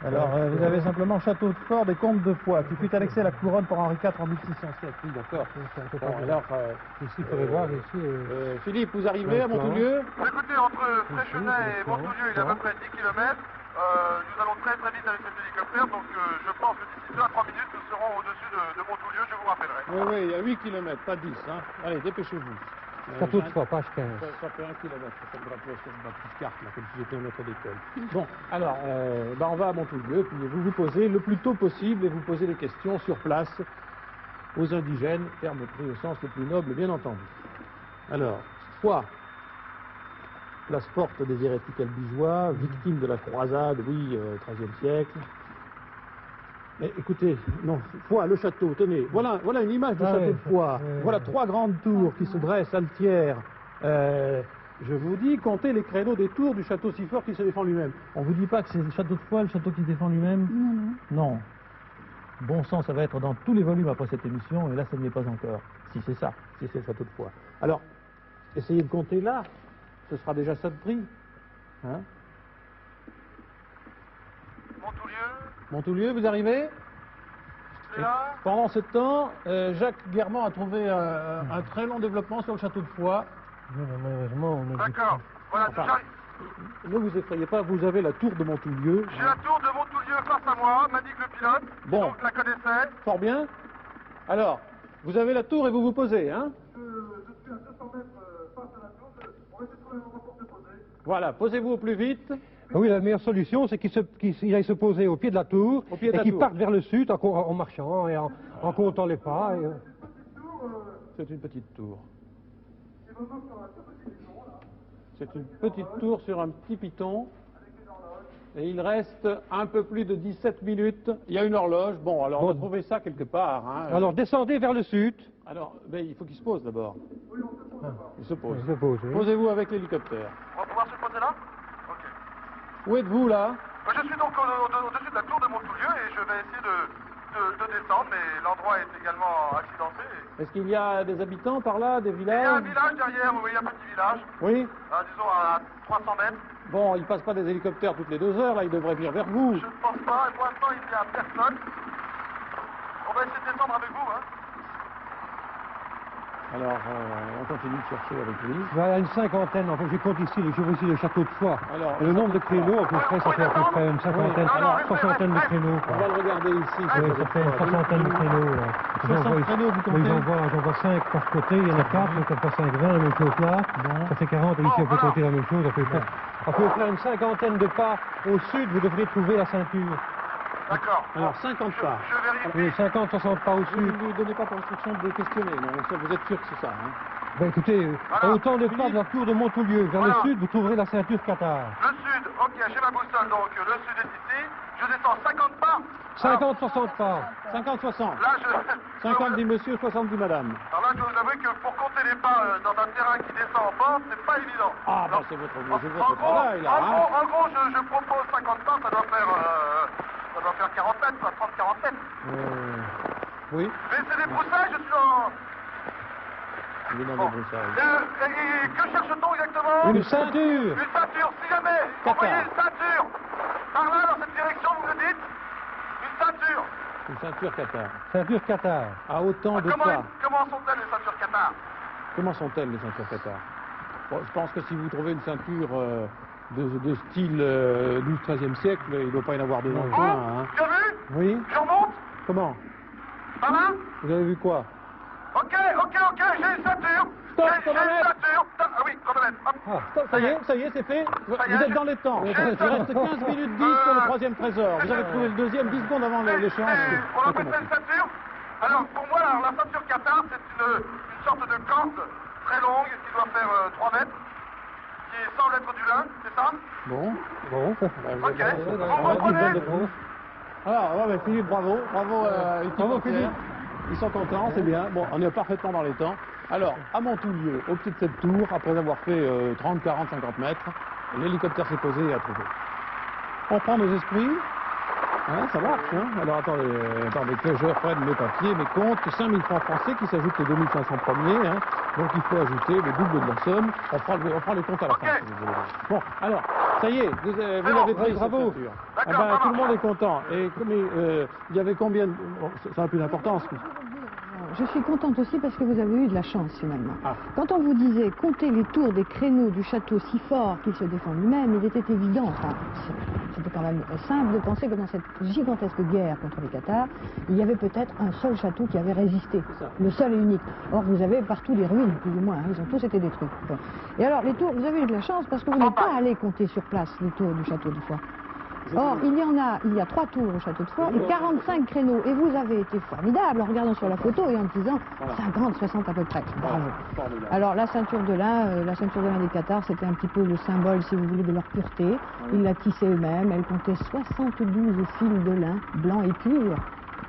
Alors, vous avez simplement Château de Fort des Comtes de Foix, qui fut annexé à la couronne par Henri IV en 1607. Oui, d'accord. Bon, alors, ici, il faudrait voir ici. Philippe, vous arrivez à Montoulieu? Écoutez, entre Fréchenet et Montoulieu, il y a à peu près 10 km. Nous allons très très vite avec cet hélicoptère, donc je pense que d'ici 2 à 3 minutes, nous serons au-dessus de Montoulieu, je vous rappellerai. Oui, oui, il y a 8 km, pas 10. Hein. Allez, dépêchez-vous. Château de Foix, page 15. Ça fait 1 km, ça me rappelle sur ma petite carte, là, comme si j'étais un maître d'école. Bon, alors, on va à Montoulieu, puis vous vous posez le plus tôt possible et vous posez les questions sur place aux indigènes, terme pris au sens le plus noble, bien entendu. Alors, Foix, place forte des hérétiques albigeois, victime de la croisade, oui, XIIIe siècle. Mais écoutez, non, Foix, le château, tenez, voilà une image du château de Foix. Voilà 3 grandes tours qui se dressent altières. Je vous dis, comptez les créneaux des tours du château si fort qui se défend lui-même. On vous dit pas que c'est le château de Foix, le château qui se défend lui-même? Non. Bon sang, ça va être dans tous les volumes après cette émission, et là, ça ne l'est pas encore. Si c'est ça, si c'est le château de Foix. Alors, essayez de compter là, ce sera déjà ça de prix. Hein? Montoulieu, vous arrivez? C'est là. Pendant ce temps, Jacques Guermont a trouvé un très long développement sur le château de Foix. Malheureusement, on a dit... D'accord. Voilà, Enfin, ne vous effrayez pas, vous avez la tour de Montoulieu. j'ai la tour de Montoulieu face à moi, m'a dit que le pilote, Bon. donc la connaissait. Fort bien. Alors, vous avez la tour et vous vous posez, hein? Je suis à 200 mètres face à la tour, on va essayer de trouver un endroit pour se poser. Voilà, posez-vous au plus vite. Ah oui, la meilleure solution, c'est qu'il aille se poser au pied de la tour Au pied de et la qu'il tour. parte vers le sud en marchant et en comptant les pas. C'est une petite tour. C'est une petite tour sur un petit piton. Et il reste un peu plus de 17 minutes. Il y a une horloge. Bon, alors on va trouver ça quelque part. Hein. Alors descendez vers le sud. Alors, mais il faut qu'il se pose d'abord. Il se pose. Il se pose, oui. Posez-vous avec l'hélicoptère. On va pouvoir se poser là? Ok. Où êtes-vous là? Je suis donc au-dessus de la tour de Montoulieu et je vais essayer de descendre, mais l'endroit est également accidenté. Est-ce qu'il y a des habitants par là, des Il y a un villages? village derrière, vous voyez un petit village, Oui. disons à 300 mètres. Bon, il passe pas des hélicoptères toutes les 2 heures, là, il devrait venir vers vous. Je ne pense pas, et pour l'instant il n'y a personne. On va essayer de descendre avec vous, hein. Alors, on continue de chercher avec lui. Voilà une cinquantaine, enfin je compte ici, je vois ici le château de Foix. Alors, Et le nombre de créneaux, à peu près, ça fait à peu près une cinquantaine, soixantaine de créneaux. On va le regarder ici. Oui, ça fait une soixantaine de créneaux. Là. 60 créneaux, vous comptez? J'en vois 5 par côté, il y en a 4, donc ça fait 5, 20, la même chose là. Ça fait 40, et ici on peut compter la même chose. On peut faire une cinquantaine de pas au sud, vous devrez trouver la ceinture. D'accord. Alors, 50 pas. Je vérifie. Oui, 50, 60 pas au Vous sud. ne lui donnez pas pour instruction de questionner, non? Ça, vous êtes sûr que c'est ça, hein? Ben écoutez, Voilà. à autant de pas de la tour de Montoulieu, vers Voilà. le sud, vous trouverez la ceinture Qatar. Le sud, ok, j'ai ma boussole, donc le sud est ici. Je descends 50 pas. 50, 60 pas. 50, 60. Là, 50 dit monsieur, 60 dit madame. Alors là, je dois vous avouer que pour compter les pas dans un terrain qui descend en pente, c'est pas évident. Ah, bah Alors, c'est votre en travail, là, hein? gros, je propose 50 pas, ça doit faire 40 mètres, 30-40 mètres. Oui, Mais c'est des broussailles, je suis en... il est dans Bon. des broussailles. Et que cherche-t-on exactement? Une ceinture. Une ceinture, si jamais vous voyez une ceinture par là, dans cette direction, vous me dites une ceinture. Une ceinture Qatar. Ceinture Qatar. À autant de pas. Comment sont-elles les ceintures Qatar? Comment sont-elles, les ceintures Qatar? Bon, je pense que si vous trouvez une ceinture de style du XIIIe siècle, il ne doit pas y en avoir dedans le coin, hein? Tu as vu? Oui? Je remonte? Comment? Par là? Vous avez vu quoi? Ok, j'ai une ceinture. Stop, J'ai une chronomètre. ceinture. Ah oui, chronomètre. Hop. Stop, ça y est, c'est fait. Vous Ça y est. êtes dans les temps. Il J'ai reste 15 minutes 10 pour le troisième trésor. Vous avez trouvé le deuxième 10 secondes avant l'échéance. On appelle ça une ceinture. Alors, pour moi, la ceinture Qatar, c'est une sorte de corde très longue qui doit faire 3 mètres, qui semble être du lin, c'est ça? Bon. Ok. Vous comprenez? Alors, ouais, Philippe, bravo Philippe. Ils sont contents, c'est bien. Bon, on est parfaitement dans les temps. Alors, à Montoulieu, au pied de cette tour, après avoir fait 30, 40, 50 mètres, l'hélicoptère s'est posé et a trouvé. On prend nos esprits. Hein, ça marche, hein. Alors attendez que je reprenne mes papiers, mes comptes, 5 000 francs français qui s'ajoutent aux 2500 premiers, hein. Donc il faut ajouter le double de la somme. On fera les comptes à la fin, si vous voulez. Bon, alors, Ça y est, vous l'avez pris, bravo. cette ceinture. Ah D'accord, ben, ça tout le marche. monde est content. Et il y avait combien de... Bon, ça n'a plus d'importance. Je suis contente aussi parce que vous avez eu de la chance finalement. Ah. Quand on vous disait compter les tours des créneaux du château si fort qu'il se défend lui-même, il était évident, enfin, c'était quand même simple de penser que dans cette gigantesque guerre contre les Cathares, il y avait peut-être un seul château qui avait résisté, le seul et unique. Or vous avez partout les ruines, plus ou moins, hein, ils ont tous été détruits. Bon. Et alors les tours, vous avez eu de la chance parce que vous n'êtes pas allé compter sur place les tours du château de Foix. Or, il y a 3 tours au château de Foix et 45 créneaux. Et vous avez été formidable en regardant sur la photo et en disant 50, 60 à peu près. Bravo. Alors, la ceinture de lin des Cathares, c'était un petit peu le symbole, si vous voulez, de leur pureté. Ils la tissaient eux-mêmes. Elle comptait 72 fils de lin, blanc et pur.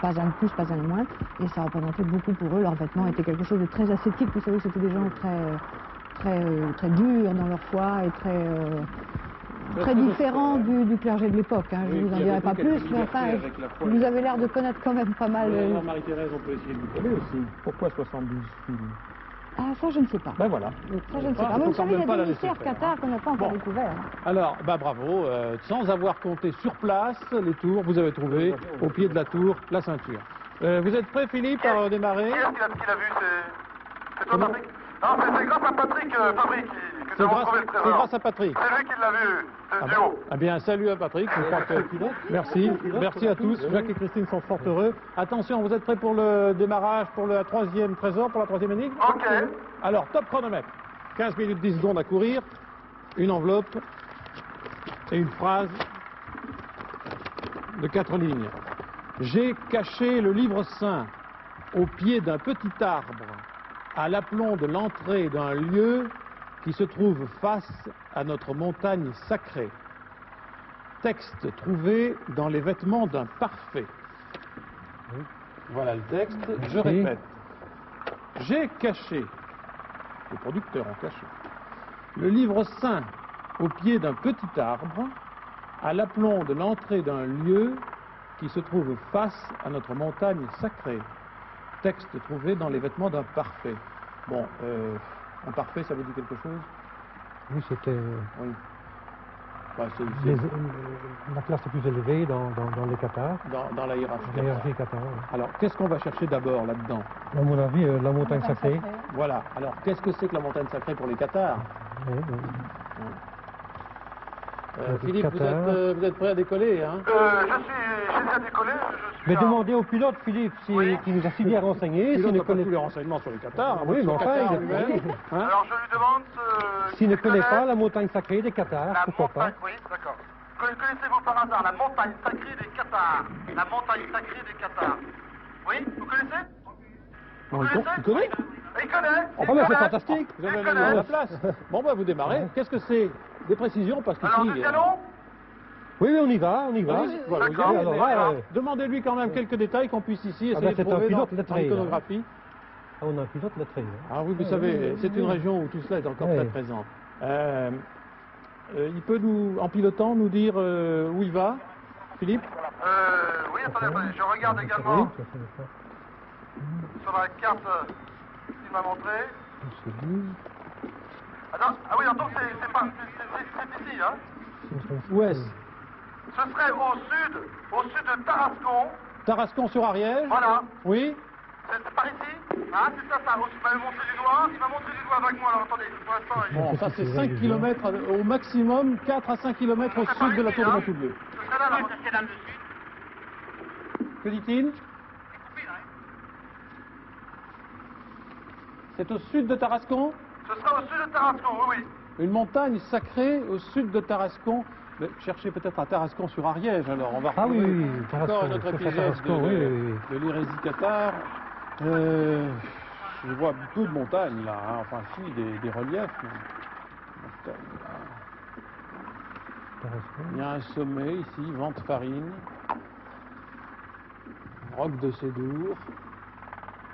Pas un de plus, pas un de moins. Et ça représentait beaucoup pour eux. Leurs vêtements étaient quelque chose de très ascétique. Vous savez, c'était des gens très durs dans leur foi et très différent du clergé de l'époque, hein. Je ne vous en dirai pas plus, mais enfin, vous avez l'air de connaître quand même pas mal. Alors, Marie-Thérèse, on peut essayer de vous coller aussi. Pourquoi 72 films? Ah, ça, je ne sais pas. Ben voilà. Ça, je ne sais pas. Faut Vous quand savez, même il y pas a la des laisser mystères faire, cathares qu'on n'a pas encore Bon. découverts. Alors, bah bravo, sans avoir compté sur place les tours, vous avez trouvé au pied de la tour la ceinture. Vous êtes prêt, Philippe, à redémarrer? Qui est-ce qu'il a vu? C'est toi, Patrick? Non, c'est grâce à Patrick Fabry que C'est nous avons trouvé le grâce trésor. à Patrick. C'est lui qui l'a vu, c'est du haut. Ah bien, salut à Patrick. Je crois que... Merci à tous. Jacques et Christine sont fort heureux. Attention, vous êtes prêts pour le démarrage, pour le 3e trésor, pour la 3e énigme? Ok. Alors, top chronomètre. 15 minutes 10 secondes à courir. Une enveloppe et une phrase de 4 lignes. J'ai caché le livre saint au pied d'un petit arbre à l'aplomb de l'entrée d'un lieu qui se trouve face à notre montagne sacrée. Texte trouvé dans les vêtements d'un parfait. Voilà le texte, je répète. J'ai caché, les producteurs ont caché, le livre saint au pied d'un petit arbre à l'aplomb de l'entrée d'un lieu qui se trouve face à notre montagne sacrée. Texte trouvé dans les vêtements d'un parfait. Bon, un parfait, ça vous dit quelque chose? Oui, c'était Oui. Bah, c'est la classe la plus élevée dans les Cathares, dans la hiérarchie. la hiérarchie cathare. Oui. Alors, qu'est-ce qu'on va chercher d'abord là-dedans? À mon avis, la montagne sacrée. Voilà. Alors, qu'est-ce que c'est que la montagne sacrée pour les Cathares? Oui, oui. Philippe, vous êtes prêt à décoller, hein? J'ai déjà décollé, je suis Mais là. demandez au pilote, Philippe, qui nous a si bien renseigné, Il s'il n'a ne pas connaît tous les renseignements sur les Cathares. Oui, mais enfin, Qatar il est- lui-même, hein? Alors je lui demande s'il ne connaît pas la montagne sacrée des Cathares, la pourquoi pas? montagne, oui, d'accord. Connaissez-vous par hasard la montagne sacrée des Cathares? La montagne sacrée des Cathares. Oui, vous connaissez? Bon, il connaît? Il connaît. Oh, il bah, c'est connaît. fantastique. Vous avez Il la connaît. place. Bon, bah, vous démarrez. Qu'est-ce que c'est? Des précisions, parce Alors qu'ici... nous y allons? Oui, oui, on y va, on y va. Voilà, D'accord. vous y allez, Alors mais, là, demandez-lui quand même quelques détails qu'on puisse ici Ah essayer ben, de c'est un trouver pilote dans lettré, là. l'iconographie. Ah, on a un pilote lettré. Hein. Ah oui, vous savez, c'est une région où tout cela est encore Oui. très présent. Il peut nous, en pilotant, nous dire où il va, Philippe? Oui, attendez, je regarde Oui, également tout à fait. sur la carte qu'il m'a montré. C'est lui. Attends, ah oui, attends, c'est ici, hein? Où est-ce? Ce serait au sud de Tarascon. Tarascon-sur-Ariège? Voilà. Oui? C'est par ici. Hein, c'est ça. Il m'a montré du doigt. Il m'a montré du doigt vaguement. Alors attendez, pour l'instant, Bon, ça c'est 5 km, au maximum 4 à 5 km au sud de la tour de Montoublé. ce serait là, là. C'est dans le sud. Que dit-il? C'est coupé, là, hein. C'est au sud de Tarascon? Ce sera au sud de Tarascon, oui, oui. Une montagne sacrée au sud de Tarascon. Mais cherchez peut-être à Tarascon-sur-Ariège, alors on va Ah oui, retrouver oui, encore Tarascon, un autre c'est épisode Tarascon, oui, oui, de l'hérésie cathare. Je vois peu de montagnes là, hein. Enfin si, des reliefs. Mais... Il y a un sommet ici, Vente Farine, Roc de Sédour.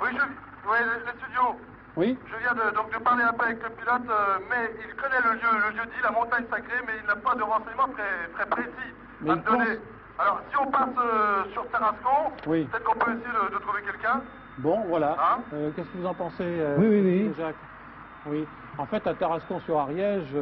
Oui, les studios. Oui? Je viens donc de parler un peu avec le pilote, mais il connaît le lieu dit, la montagne sacrée, mais il n'a pas de renseignements très précis Mais à il me donner. pense- Alors, si on passe sur Tarascon, Oui. peut-être qu'on peut essayer de trouver quelqu'un. Bon, voilà. Hein? Qu'est-ce que vous en pensez, Oui, oui, oui. Jacques? Oui. En fait, à Tarascon-sur-Ariège,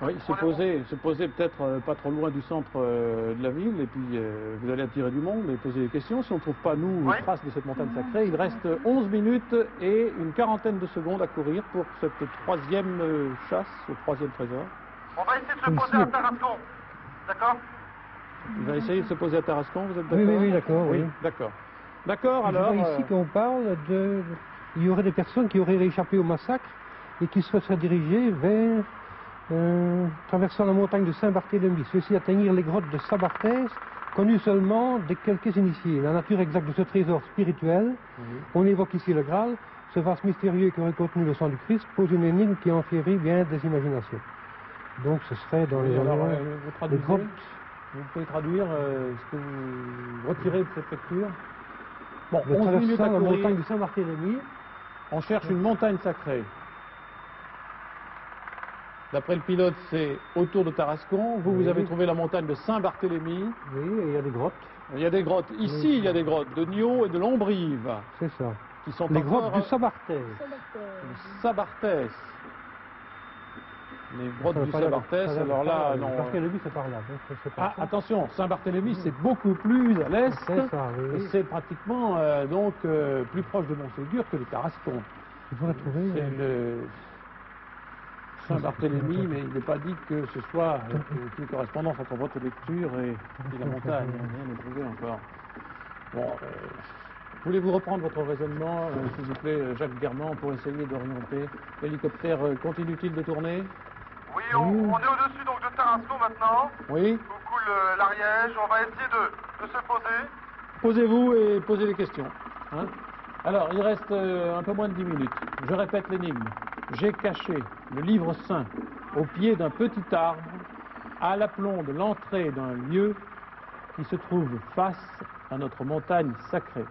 Oui, se poser peut-être pas trop loin du centre de la ville, et puis vous allez attirer du monde et poser des questions. Si on ne trouve pas, nous, Oui. les traces de cette montagne sacrée, il reste 11 minutes et une quarantaine de secondes à courir pour cette troisième chasse au troisième trésor. On va essayer de se poser à Tarascon. D'accord? Il va essayer de se poser à Tarascon, vous êtes d'accord? Oui, d'accord, oui. D'accord. D'accord, Je alors... vois ici qu'on parle de... Il y aurait des personnes qui auraient échappé au massacre et qui se seraient dirigées vers... traversant la montagne de Saint-Barthélemy. Ceux-ci atteignirent les grottes de Sabarthès, connues seulement de quelques initiés. La nature exacte de ce trésor spirituel, on évoque ici le Graal, ce vase mystérieux qui aurait contenu le sang du Christ, pose une énigme qui enfierit bien des imaginations. Donc ce serait dans les alors, endroits vous des traduisez, grottes. vous pouvez traduire ce que vous retirez de cette lecture. Bon, De 11 minutes à traversant la courir, montagne de Saint-Barthélemy. on cherche une montagne sacrée. D'après le pilote, c'est autour de Tarascon. Vous, vous avez trouvé la montagne de Saint-Barthélemy. Oui, et il y a des grottes. Il y a des grottes. Ici, Oui. il y a des grottes de Niaux et de Lombrive, C'est ça. qui sont Les encore... grottes du Sabarthès. Sabarthès. Les grottes du Sabarthès, alors là, non... Barthélemy, c'est par là. Donc c'est pas Ah, ça. attention, Saint-Barthélemy, c'est beaucoup plus à l'est. C'est ça, oui. Et c'est pratiquement plus proche de Montségur que de Tarascon. Il faudrait trouver... C'est le Saint-Barthélemy, mais il n'est pas dit que ce soit une correspondance entre votre lecture et la montagne. Rien n'est trouvé encore. Bon, voulez-vous reprendre votre raisonnement, s'il vous plaît, Jacques Guermant, pour essayer d'orienter? L'hélicoptère continue-t-il de tourner? Oui, on est au-dessus donc de Tarascon maintenant. Oui. On coule l'Ariège. On va essayer de se poser. Posez-vous et posez des questions. Hein? Alors, il reste un peu moins de 10 minutes. Je répète l'énigme. J'ai caché le livre saint au pied d'un petit arbre, à l'aplomb de l'entrée d'un lieu qui se trouve face à notre montagne sacrée.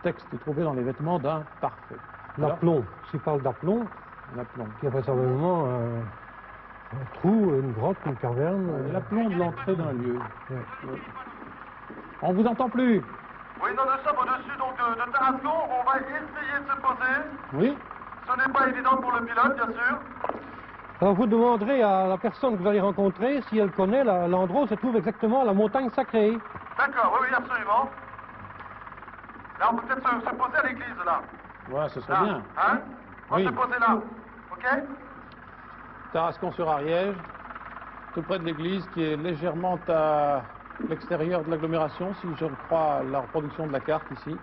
Texte trouvé dans les vêtements d'un parfait. L'aplomb. S'il parle d'aplomb, L'aplomb. qui est vraisemblablement un trou, une grotte, une caverne. L'aplomb de l'entrée d'un lieu. Ouais. Oui. On vous entend plus. Oui, non, nous sommes au-dessus donc de Tarascon. On va essayer de se poser. Oui. Ce n'est pas évident pour le pilote, bien sûr. Alors vous demanderez à la personne que vous allez rencontrer si elle connaît l'endroit où se trouve exactement la montagne sacrée. D'accord, oui, absolument. Là, on peut peut-être se poser à l'église, là. Ouais, ce serait Là, bien. hein? On va Oui. se poser là. OK? Tarascon-sur-Ariège, tout près de l'église, qui est légèrement à l'extérieur de l'agglomération, si je crois la reproduction de la carte ici.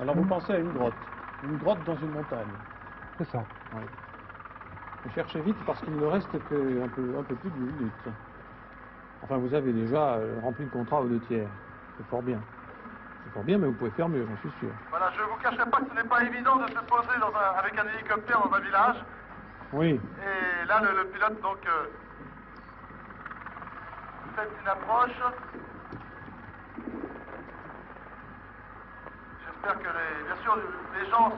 Alors vous pensez à une grotte dans une montagne. C'est ça. Oui. Vous cherchez vite parce qu'il ne reste qu'un peu plus d'une minute. Enfin, vous avez déjà rempli le contrat aux 2/3. C'est fort bien. C'est fort bien, mais vous pouvez faire mieux, j'en suis sûr. Voilà, je ne vous cacherai pas que ce n'est pas évident de se poser avec un hélicoptère dans un village. Oui. Et là, le pilote, donc, fait une approche. J'espère que, bien sûr, les gens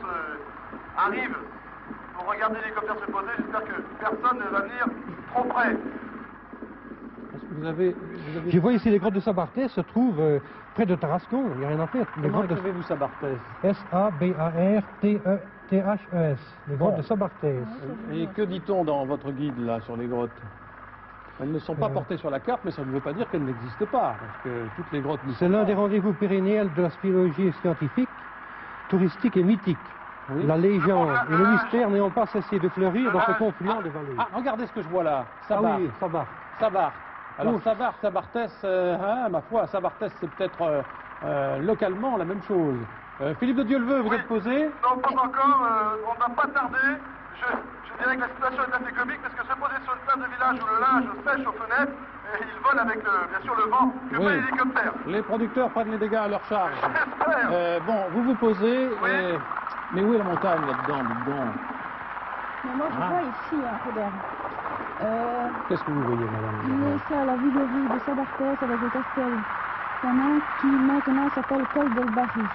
arrivent pour regarder l'hélicoptère se poser. J'espère que personne ne va venir trop près. Est-ce que vous avez... Je vois ici les grottes de Sabarthès se trouvent près de Tarascon. Il n'y a rien à faire. Les Comment grottes de écrivez-vous Sabarthès? Sabarthes. Les grottes de Sabarthès. Et que dit-on dans votre guide, là, sur les grottes? Elles ne sont pas portées sur la carte, mais ça ne veut pas dire qu'elles n'existent pas, parce que toutes les grottes... C'est l'un des rendez-vous pérenniels de la spéléologie scientifique, touristique et mythique. Oui. La légende et le mystère n'ayant pas cessé de fleurir dans ce confluent de vallées. Ah, regardez ce que je vois là. Ah Sabarth. oui, Sabarth. Sabarth. Alors, Ouf. Sabarthès, ma foi, Sabarthès, c'est peut-être localement la même chose. Philippe de Dieuleveux, vous êtes posé? Non, pas encore. On ne va pas tarder. Je dirais que la situation est assez comique parce que se poser sur une place de village où le linge sèche aux fenêtres, et il vole avec, bien sûr, le vent que fait l'hélicoptère. Les producteurs prennent les dégâts à leur charge. J'espère. Bon, vous vous posez. Oui. Mais où est la montagne là-dedans, dis-donc? Mais moi, je vois ici, regarde. Qu'est-ce que vous voyez, madame? Il y a ça, la viguerie de Sabarthès avec le castel Canin qui maintenant s'appelle Col del Barry.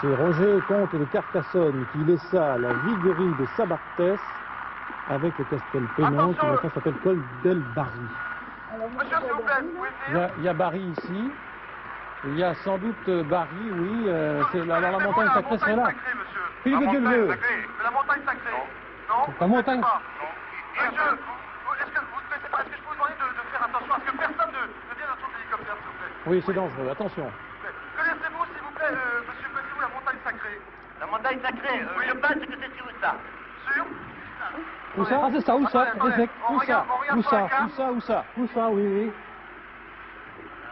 C'est Roger, comte de Carcassonne, qui laissa la viguerie de Sabarthès avec le castel Pénon, qui maintenant s'appelle Col del Barry. Alors, Monsieur, s'il vous plaît, vous pouvez Il y a Barry ici. Il y a sans doute Barry, oui. Alors la montagne sacrée serait là. Monsieur. Philippe de Dieuleveux. La montagne montagne sacrée. Non. La montagne. Pas. Monsieur, est-ce que vous ne connaissez pas? Est-ce que je peux vous demander de faire attention à ce que personne ne vienne autour de l'hélicoptère, s'il vous plaît? Oui, c'est dangereux, attention. Connaissez-vous, s'il vous plaît, monsieur, connaissez-vous la montagne sacrée? La montagne sacrée, je pense que c'est sur ça. Sûr? Où ça? Ah, c'est ça, où ça? Attendez, Exact. on regarde Où sur la ça? carte. Où ça, où ça? Où ça? Oui, oui.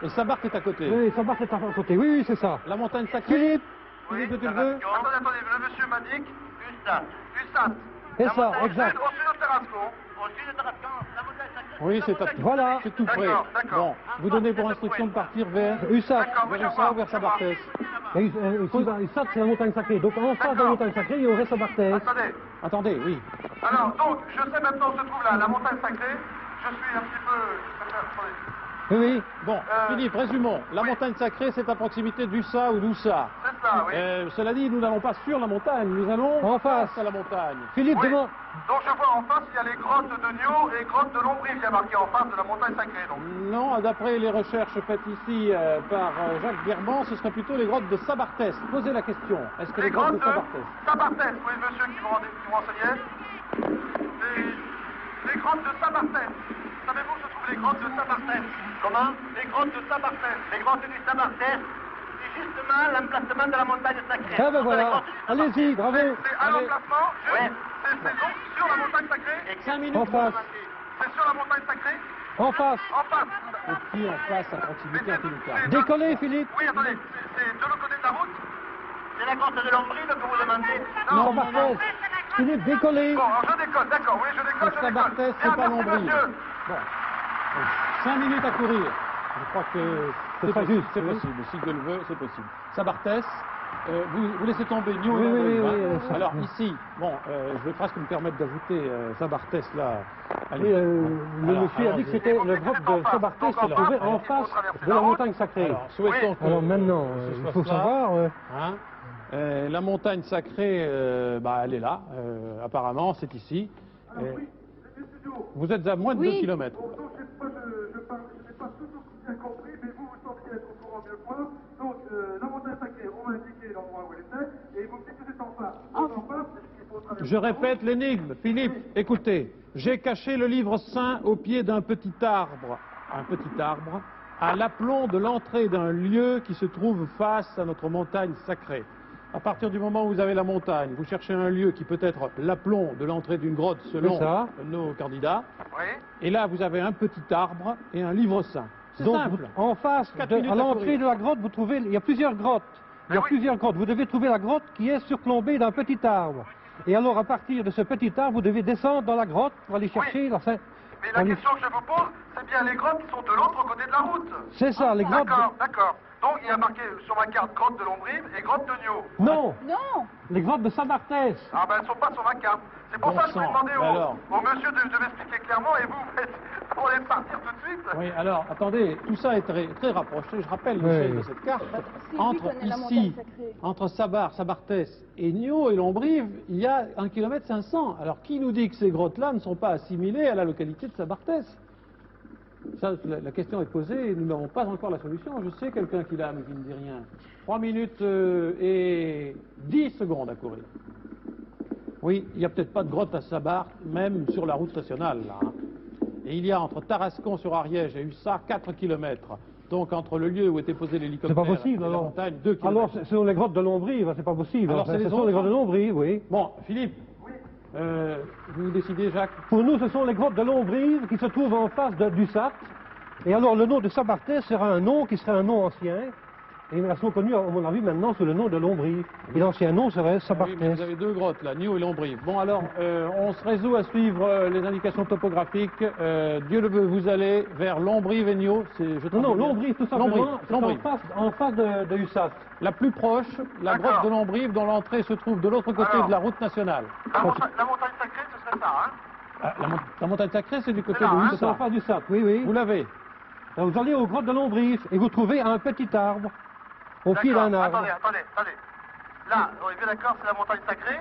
Et Sabart est à côté. Oui, ça part, c'est à côté. Oui, oui, c'est ça. La montagne sacrée. Philippe, Philippe de Telveux. Attendez, le monsieur m'indique Ussat. Ussat. c'est ça, exact. Au sud de Terrascon. Au sud de Tarascon, la montagne sacrée. Oui, c'est à Voilà. c'est tout près. D'accord, d'accord. Bon, vous donnez pour instruction de partir vers USAT. D'accord, vers je Ussat vois, ou vers je vois. Sabartès. USAT, c'est la montagne sacrée. Donc en face de la montagne sacrée, il y aurait Sabartès. Attendez. Attendez, oui. Alors, donc, je sais maintenant où se trouve la montagne sacrée. Je suis un petit peu... Attendez. Oui, oui. Bon, Philippe, résumons. La oui. montagne sacrée, c'est à proximité d'Ussat ou d'Oussa. C'est ça, oui. Cela dit, nous n'allons pas sur la montagne, nous allons En face. à la montagne. Philippe, Oui. demande. Donc je vois en face, il y a les grottes de Nio et grottes de Lombrive qui est marqué en face de la montagne sacrée. Donc. Non, d'après les recherches faites ici par Jacques Guerban, ce serait plutôt les grottes de Sabartès. Posez la question. Est-ce que les grottes de Sabartès? Sabartès, oui, monsieur qui vous renseignait. Les grottes de Sabartès. Savez-vous où se trouvent les grottes de Sabartès? Comment? Les grottes de Sabartès. Les grottes du Sabartès, c'est justement l'emplacement de la montagne sacrée. Ah ben voilà. Allez-y, bravo. C'est à l'emplacement, Ouais. c'est donc sur la montagne sacrée. 5 minutes. En face. C'est sur la montagne sacrée. En face. En face. Et qui en face à proximité en tous les cas? Décollez, Philippe. Oui, attendez, c'est de l'autre côté de la route. C'est la grotte de Lombrive que vous demandez? Non, Sabartès. Philippe, décollez. Bon, alors je décolle, d'accord, oui, je décolle, je décolle. Sabartès, Bien, c'est pas merci, Lombrive. monsieur. Bon. 5 minutes à courir. Je crois que C'est pas juste, c'est oui. possible. Si Dieu le veut, c'est possible. Sabartès, vous laissez tomber Nio Oui, et oui, Lombrive, oui, hein. oui, Alors ici, bon, je vais presque me permettre d'ajouter Sabartès là. Oui, le Alors, monsieur a dit que c'était le groupe de Sabartès qui se trouvait en face de la montagne sacrée. Alors, souhaitons que Alors maintenant, ce il soit faut cela. savoir. Hein. La montagne sacrée, elle est là, apparemment, c'est ici. Vous êtes à moins de 2 Oui. kilomètres. Donc, je n'ai pas toujours bien compris, mais vous semblez être au courant mieux que moi. Donc, la montagne sacrée, on m'a indiqué l'endroit où elle était, et vous me dites que c'est en face. Donc, en face, il faut traverser. Je répète l'énigme. Philippe, écoutez. J'ai caché le livre saint au pied d'un petit arbre, à l'aplomb de l'entrée d'un lieu qui se trouve face à notre montagne sacrée. À partir du moment où vous avez la montagne, vous cherchez un lieu qui peut être l'aplomb de l'entrée d'une grotte selon C'est ça. nos candidats. Oui. Et là, vous avez un petit arbre et un livre saint. C'est Donc, simple. en face, 4 à minutes à l'entrée courir. de la grotte, vous trouvez, il y a plusieurs grottes. Il y a oui. plusieurs grottes. Vous devez trouver la grotte qui est surplombée d'un petit arbre. Et alors, à partir de ce petit arbre, vous devez descendre dans la grotte pour aller chercher la Sainte. Mais la question que je vous pose, c'est bien les grottes qui sont de l'autre côté de la route. C'est ça, les grottes. D'accord, d'accord. Donc, il y a marqué sur ma carte grotte de Lombrive et grotte de Nio. Non, Non. les grottes de Sabartès. Ah ben, elles ne sont pas sur ma carte. C'est pour Bon ça que je vais sang. demander Mais alors au monsieur de m'expliquer clairement, et vous, pour les partir tout de suite. Oui, alors, attendez, tout ça est très, très rapproché. Je rappelle Oui. l'échelle de cette carte. Si, Entre lui connaît la ici, montagne sacrée. entre Sabartès et Nio et Lombrive, il y a 1,5 km. Alors, qui nous dit que ces grottes-là ne sont pas assimilées à la localité de Sabartès? Ça, la question est posée et nous n'avons pas encore la solution. Je sais quelqu'un qui l'a, mais qui ne dit rien. 3 minutes et 10 secondes à courir. Oui, il n'y a peut-être pas de grotte à Sabar, même sur la route nationale, là. Hein. Et il y a entre Tarascon-sur-Ariège et Ussat 4 km. Donc entre le lieu où était posé l'hélicoptère C'est pas possible, et la alors. montagne, 2 km. Alors, ce sont les grottes de Lombrive, c'est pas possible. Alors, c'est les ce sont autres. les grottes de Lombrive, oui. Bon, Philippe, vous décidez, Jacques? Pour nous, ce sont les grottes de Lombrive qui se trouvent en face du SAT. Et alors, le nom de Sabartès sera un nom qui serait un nom ancien. Et ils sont connus, à mon avis, maintenant sous le nom de Lombrive. Et l'ancien nom serait Oui, mais Sabartès. vous avez 2 grottes là, Nio et Lombrive. Bon alors, on se résout à suivre les indications topographiques. Dieu le veut, vous allez vers Lombrive et Nio. Non, Lombrive, tout simplement, c'est Lombrive. en face de USAT. La plus proche, la D'accord. grotte de Lombrive, dont l'entrée se trouve de l'autre côté Alors. de la route nationale. La montagne sacrée, ce serait ça, hein? Ah, la montagne sacrée, c'est du côté C'est là, de hein, C'est en Ussat. face du SAT, oui, oui. Vous l'avez. Alors, vous allez aux grottes de Lombrive et vous trouvez un petit arbre au pied d'un arbre. Attendez. Là, on est bien d'accord, c'est la montagne sacrée.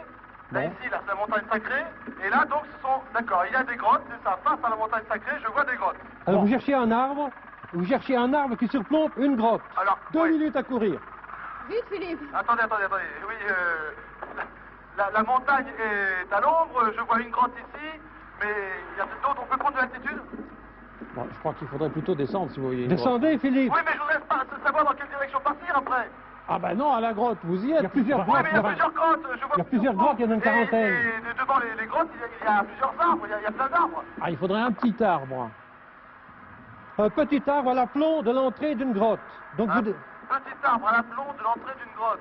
Là, Bon. ici, là, c'est la montagne sacrée. Et là, donc, ce sont... D'accord, il y a des grottes, c'est ça. Face à la montagne sacrée, je vois des grottes. Alors Bon. vous cherchez un arbre qui surplombe une grotte. Alors, 2 oui. minutes à courir. Vite, Philippe. Attendez. Oui, la montagne est à l'ombre, je vois une grotte ici, mais il y a peut-être d'autres, on peut prendre de l'altitude? Bon, je crois qu'il faudrait plutôt descendre si vous voyez. Descendez, Philippe. Oui, mais je voudrais savoir dans quelle direction partir après. Ah ben non, à la grotte, vous y êtes. Il y a plusieurs Oui, grottes. mais il y a plusieurs grottes, je vois Il y a plusieurs grottes, il y en a une quarantaine. Et devant les grottes, il y a plusieurs arbres, il y a plein d'arbres. Ah, il faudrait un petit arbre. Un petit arbre à l'aplomb de l'entrée d'une grotte. Donc Un vous... petit arbre à l'aplomb de l'entrée d'une grotte.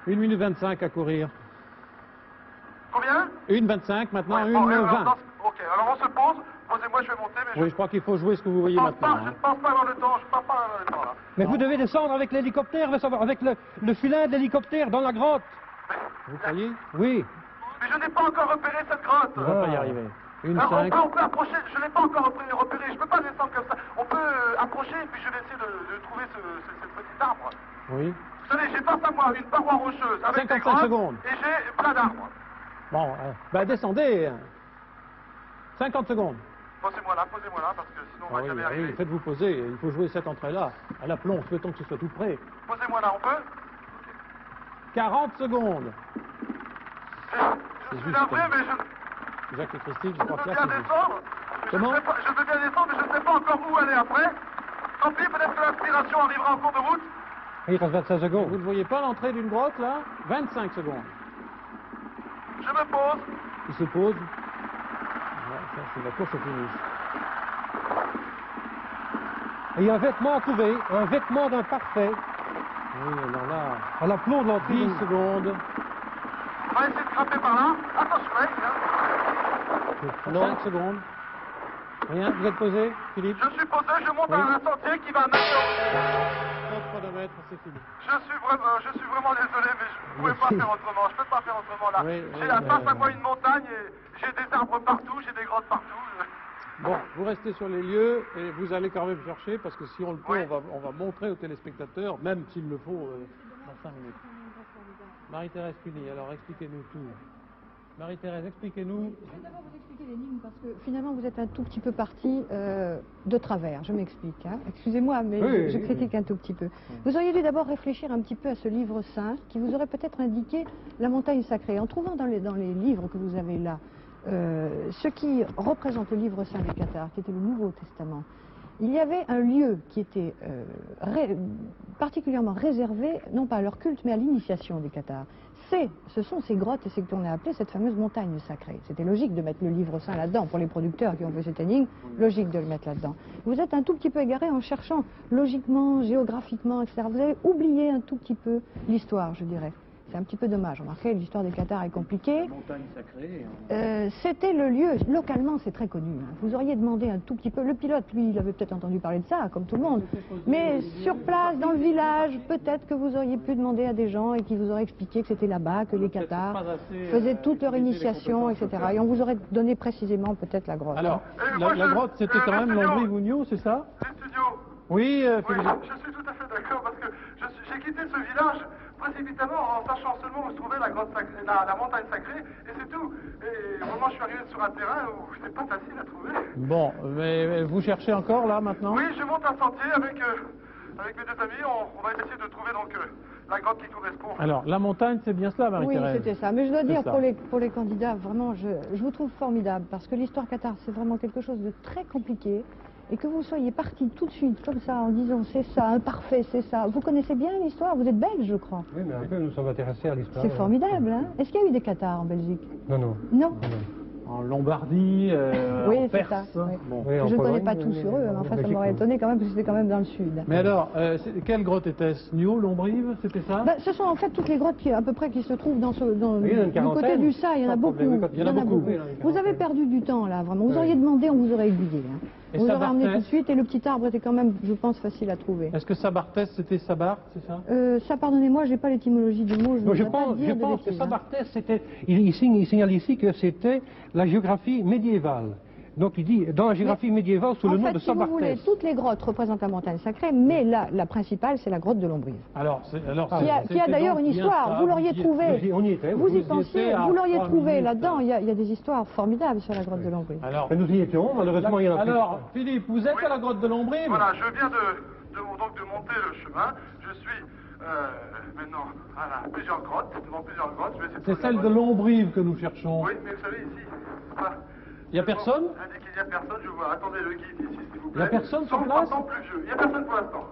1 minute 25 à courir. Combien? 1,25 maintenant, Ouais, bon, 1,20. ok, alors on se pose, posez-moi, je vais monter, mais Oui, je crois qu'il faut jouer ce que vous voyez je pense pas, maintenant. je hein. ne pense pas avoir le temps, je ne pense pas avoir le temps là. Mais vous devez descendre avec l'hélicoptère, avec le filin de l'hélicoptère dans la grotte. Vous croyez? Oui. Mais je n'ai pas encore repéré cette grotte. On va pas y arriver. Alors, 1,5. on peut approcher, je ne l'ai pas encore repéré, je ne peux pas descendre comme ça. On peut approcher et puis je vais essayer de trouver ce petit arbre. Oui. Vous savez, j'ai face à moi une paroi rocheuse avec des 55 grottes secondes. et j'ai plein d'arbres. Bon, ben descendez. 50 secondes. Posez-moi là, parce que sinon on Ah va oui, jamais ah oui, arriver. faites-vous poser. Il faut jouer cette entrée-là. À l'aplomb, souhaitons que ce soit tout près. Posez-moi là, on peut? 40 secondes. Je suis juste, navré, hein. mais je Jacques et Christine, je veux crois que là, bien c'est juste. descendre. Comment? Je veux bien descendre, mais je ne sais pas encore où aller après. Tant pis, peut-être que l'inspiration arrivera en cours de route. Il reste 25 secondes. Vous ne voyez pas l'entrée d'une grotte, là? 25 secondes. Je me pose. Il se pose. Ouais, ça, c'est la course au finish. Et un vêtement à trouver, un vêtement d'un parfait, Oui, alors là, à l'aplomb de l'entrée. 10 secondes. On va essayer de grimper par là. Attention, hein. 5 secondes. Rien, vous êtes posé, Philippe? Je suis posé, je monte Oui. à un sentier qui va maintenant. 3 km, c'est fini. Je suis vraiment désolé, mais je ne pouvais pas faire autrement. Je ne peux pas faire autrement là. Oui, J'ai oui, la face à moi une montagne et j'ai des arbres partout, j'ai des grottes partout. Bon, vous restez sur les lieux et vous allez quand même chercher parce que si on le peut, Oui. on va montrer aux téléspectateurs, même s'il le faut, dans 5 minutes. Marie-Thérèse Cuny, alors expliquez-nous tout. Marie-Thérèse, expliquez-nous. Je vais d'abord vous expliquer l'énigme parce que finalement vous êtes un tout petit peu parti de travers. Je m'explique. Hein. Excusez-moi, mais Oui, je oui, critique un tout petit peu. Vous auriez dû d'abord réfléchir un petit peu à ce livre saint qui vous aurait peut-être indiqué la montagne sacrée. En trouvant dans les livres que vous avez là ce qui représente le livre saint des cathares, qui était le Nouveau Testament, il y avait un lieu qui était particulièrement réservé, non pas à leur culte, mais à l'initiation des cathares. Ce sont ces grottes et ce qu'on a appelé cette fameuse montagne sacrée. C'était logique de mettre le livre saint là-dedans. Pour les producteurs qui ont fait cette énigme, logique de le mettre là-dedans. Vous êtes un tout petit peu égaré en cherchant logiquement, géographiquement, etc. Vous avez oublié un tout petit peu l'histoire, je dirais. C'est un petit peu dommage. Remarquez, l'histoire des cathares est compliquée. Montagne sacrée. C'était le lieu, localement c'est très connu. Hein. Vous auriez demandé un tout petit peu, le pilote lui il avait peut-être entendu parler de ça, comme tout le monde. Mais sur place, dans le village, peut-être que vous auriez pu demander à des gens et qui vous auraient expliqué que c'était là-bas, que les cathares faisaient toute leur initiation, etc. Et on vous aurait donné précisément peut-être la grotte. Alors, moi, la grotte, c'était quand même studio. Lambry-Vougneau, c'est ça? Les studios. Oui, Oui, Philippe. je suis tout à fait d'accord parce que j'ai quitté ce village précipitamment en sachant seulement où se trouvait la grotte sacrée, la montagne sacrée, et c'est tout. Et vraiment, je suis arrivé sur un terrain où c'est pas facile à trouver. Bon, mais vous cherchez encore là maintenant? Oui, je monte un sentier avec mes deux amis. On va essayer de trouver donc la grotte qui correspond. Alors, la montagne, c'est bien cela, Oui, Marie-Thérèse? c'était ça. Mais je dois C'est dire, ça. pour les candidats, vraiment, je vous trouve formidable parce que l'histoire cathare, c'est vraiment quelque chose de très compliqué. Et que vous soyez parti tout de suite comme ça en disant c'est ça, imparfait, c'est ça. Vous connaissez bien l'histoire, vous êtes belge, je crois. Oui, mais un peu, nous sommes intéressés à l'histoire. C'est formidable, hein? Est-ce qu'il y a eu des cathares en Belgique? Non, non. Non. En Lombardie, Oui, en c'est Perse. ça, oui. Bon. Oui, en Je ne connais Pologne, pas tout sur eux, mais enfin ça m'aurait étonné quand même, parce que c'était quand même dans le sud. Mais alors, quelle grotte était-ce? Nio, Lombrive, c'était ça? Ben, ce sont en fait toutes les grottes à peu près qui se trouvent dans Oui, il y en a une du côté quarantaine. du Ça, il y en a Pas de beaucoup. problème, quand il y en a beaucoup. Oui, il y en a une Vous avez quarantaine. perdu du temps là, vraiment. Vous Oui. auriez demandé, on vous aurait aiguillé. Hein. Et On vous aurait Sabartès emmené tout de suite, et le petit arbre était quand même, je pense, facile à trouver. Est-ce que Sabartès, c'était Sabart, c'est ça? Ça, pardonnez-moi, j'ai pas l'étymologie du mot. Non, je voudrais pas pense dire de que bêtises, hein. Sabartès, c'était. Il signale ici que c'était la géographie médiévale. Donc il dit dans la géographie médiévale sous le nom En de fait, si vous voulez, Sabartès. toutes les grottes représentent la montagne sacrée, mais la principale, c'est la grotte de Lombrive. Alors, Qui a d'ailleurs une histoire. Vous l'auriez trouvé. On y était. Vous y étiez pensiez, à vous l'auriez 3 trouvé minutes. là-dedans. Il y a des histoires formidables sur la grotte de Lombrive. Alors, Mais nous y étions, malheureusement, il y en a plus. alors, Philippe, vous êtes à la grotte de Lombrive? Voilà, je viens donc de monter le chemin. Je suis Maintenant, voilà, plusieurs grottes, devant plusieurs grottes. Je vais essayer de C'est trouver celle la de bonne. Lombrive que nous cherchons. Oui, mais vous savez, ici, Il n'y a personne? Indique qu'il n'y a personne, je vois. Attendez le guide ici, s'il vous plaît. Il n'y a personne sur Son place? printemps pluvieux. Il n'y a personne pour l'instant.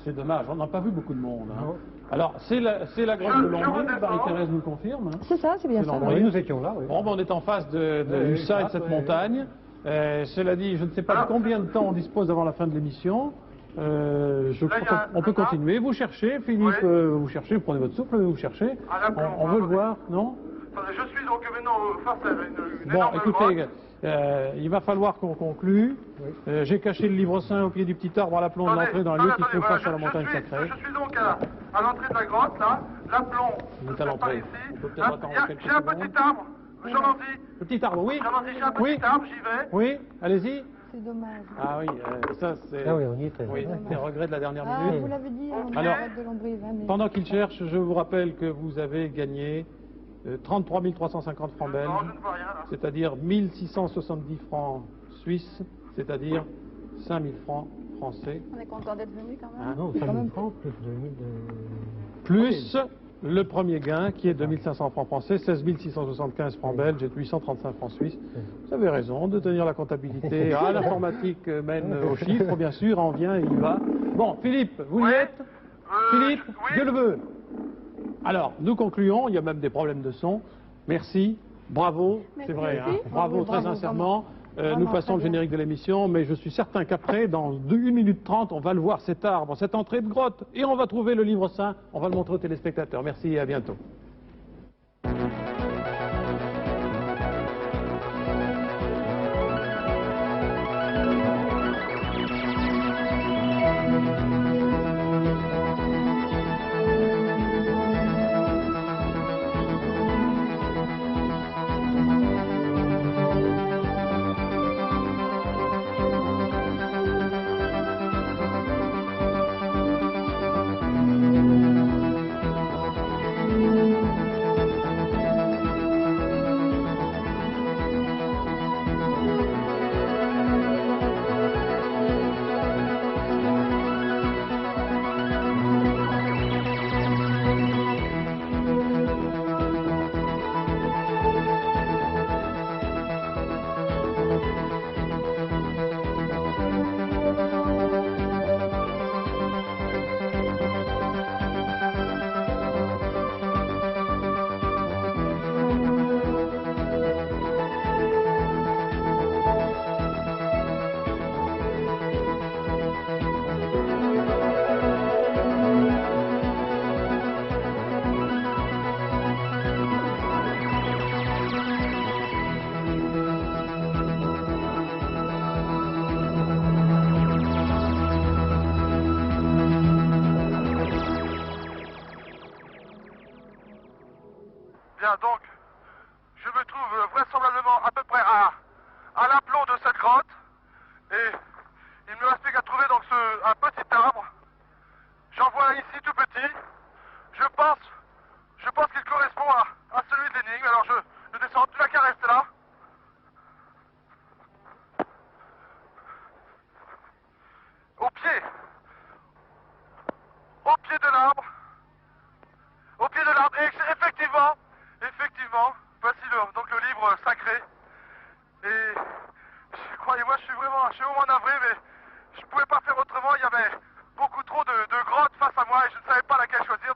C'est dommage, on n'a pas vu beaucoup de monde. Hein. Alors, c'est la grotte de Lombrive, Marie-Thérèse nous le confirme. C'est ça, c'est bien C'est ça. l'endroit. Oui, nous étions là, oui. Bon, ben, on est en face de Lussa et de cette montagne. Cela dit, je ne sais pas de combien de temps on dispose avant la fin de l'émission. Je crois qu'on peut continuer. Vous cherchez, Philippe, vous cherchez, vous prenez votre souffle, vous cherchez. On veut le voir, non? Attendez, je suis donc maintenant face à une Bon, énorme écoutez, grotte. il va falloir qu'on conclue. J'ai caché le livre saint au pied du petit arbre à l'aplomb de l'entrée dans un lieu qui se trouve face à la montagne sacrée. Je suis donc à l'entrée de la grotte, là. L'aplomb Il est à se fait par l'entrée. ici. On peut peut-être attendre quelques J'ai un secondes. petit arbre. J'en en dis. Le petit arbre, oui. J'en en dis, j'ai un Oui. petit arbre, j'y vais. Oui, allez-y. C'est dommage. Ah oui, ça c'est... Ah oui, on y était. Oui, les regrets de la dernière Ah, minute. vous l'avez dit, on Alors, arrête de Lombrive. Hein, mais... Pendant qu'il cherche, je vous rappelle que vous avez gagné 33 350 francs belges, Non, je ne vois rien, là. c'est-à-dire 1670 francs suisses, c'est-à-dire 5000 francs français, On est content d'être venu quand même. hein, Non, quand 5 même 000 francs plus 2000 plus le premier gain qui est 2500 francs français, 16 675 francs belges et 835 francs suisses. Vous avez raison de tenir la comptabilité. Ah, l'informatique mène aux chiffres, bien sûr, en vient et il va. Bon, Philippe, vous y Oui. êtes? Philippe, oui. Dieu le veut. Alors, nous concluons, il y a même des problèmes de son. Merci, bravo, c'est vrai, hein, aussi. bravo, Oui, très bravo, sincèrement. vraiment. Nous Vraiment, passons le très bien. générique de l'émission, mais je suis certain qu'après, dans 1 minute 30, on va le voir, cet arbre, cette entrée de grotte, et on va trouver le livre saint, on va le montrer aux téléspectateurs. Merci et à bientôt. Bien, donc, je me trouve vraisemblablement à peu près à l'aplomb de cette grotte. Et il me reste plus qu'à trouver donc un petit arbre. J'en vois un ici tout petit. Je pense qu'il correspond à celui de l'énigme. Alors je descends, tu n'as qu'à rester là. Au pied de l'arbre. Au pied de l'arbre. Et effectivement, voici donc le livre sacré. Et croyez-moi, je suis vraiment navré, mais je ne pouvais pas faire autrement. Il y avait beaucoup trop de grottes face à moi et je ne savais pas laquelle choisir.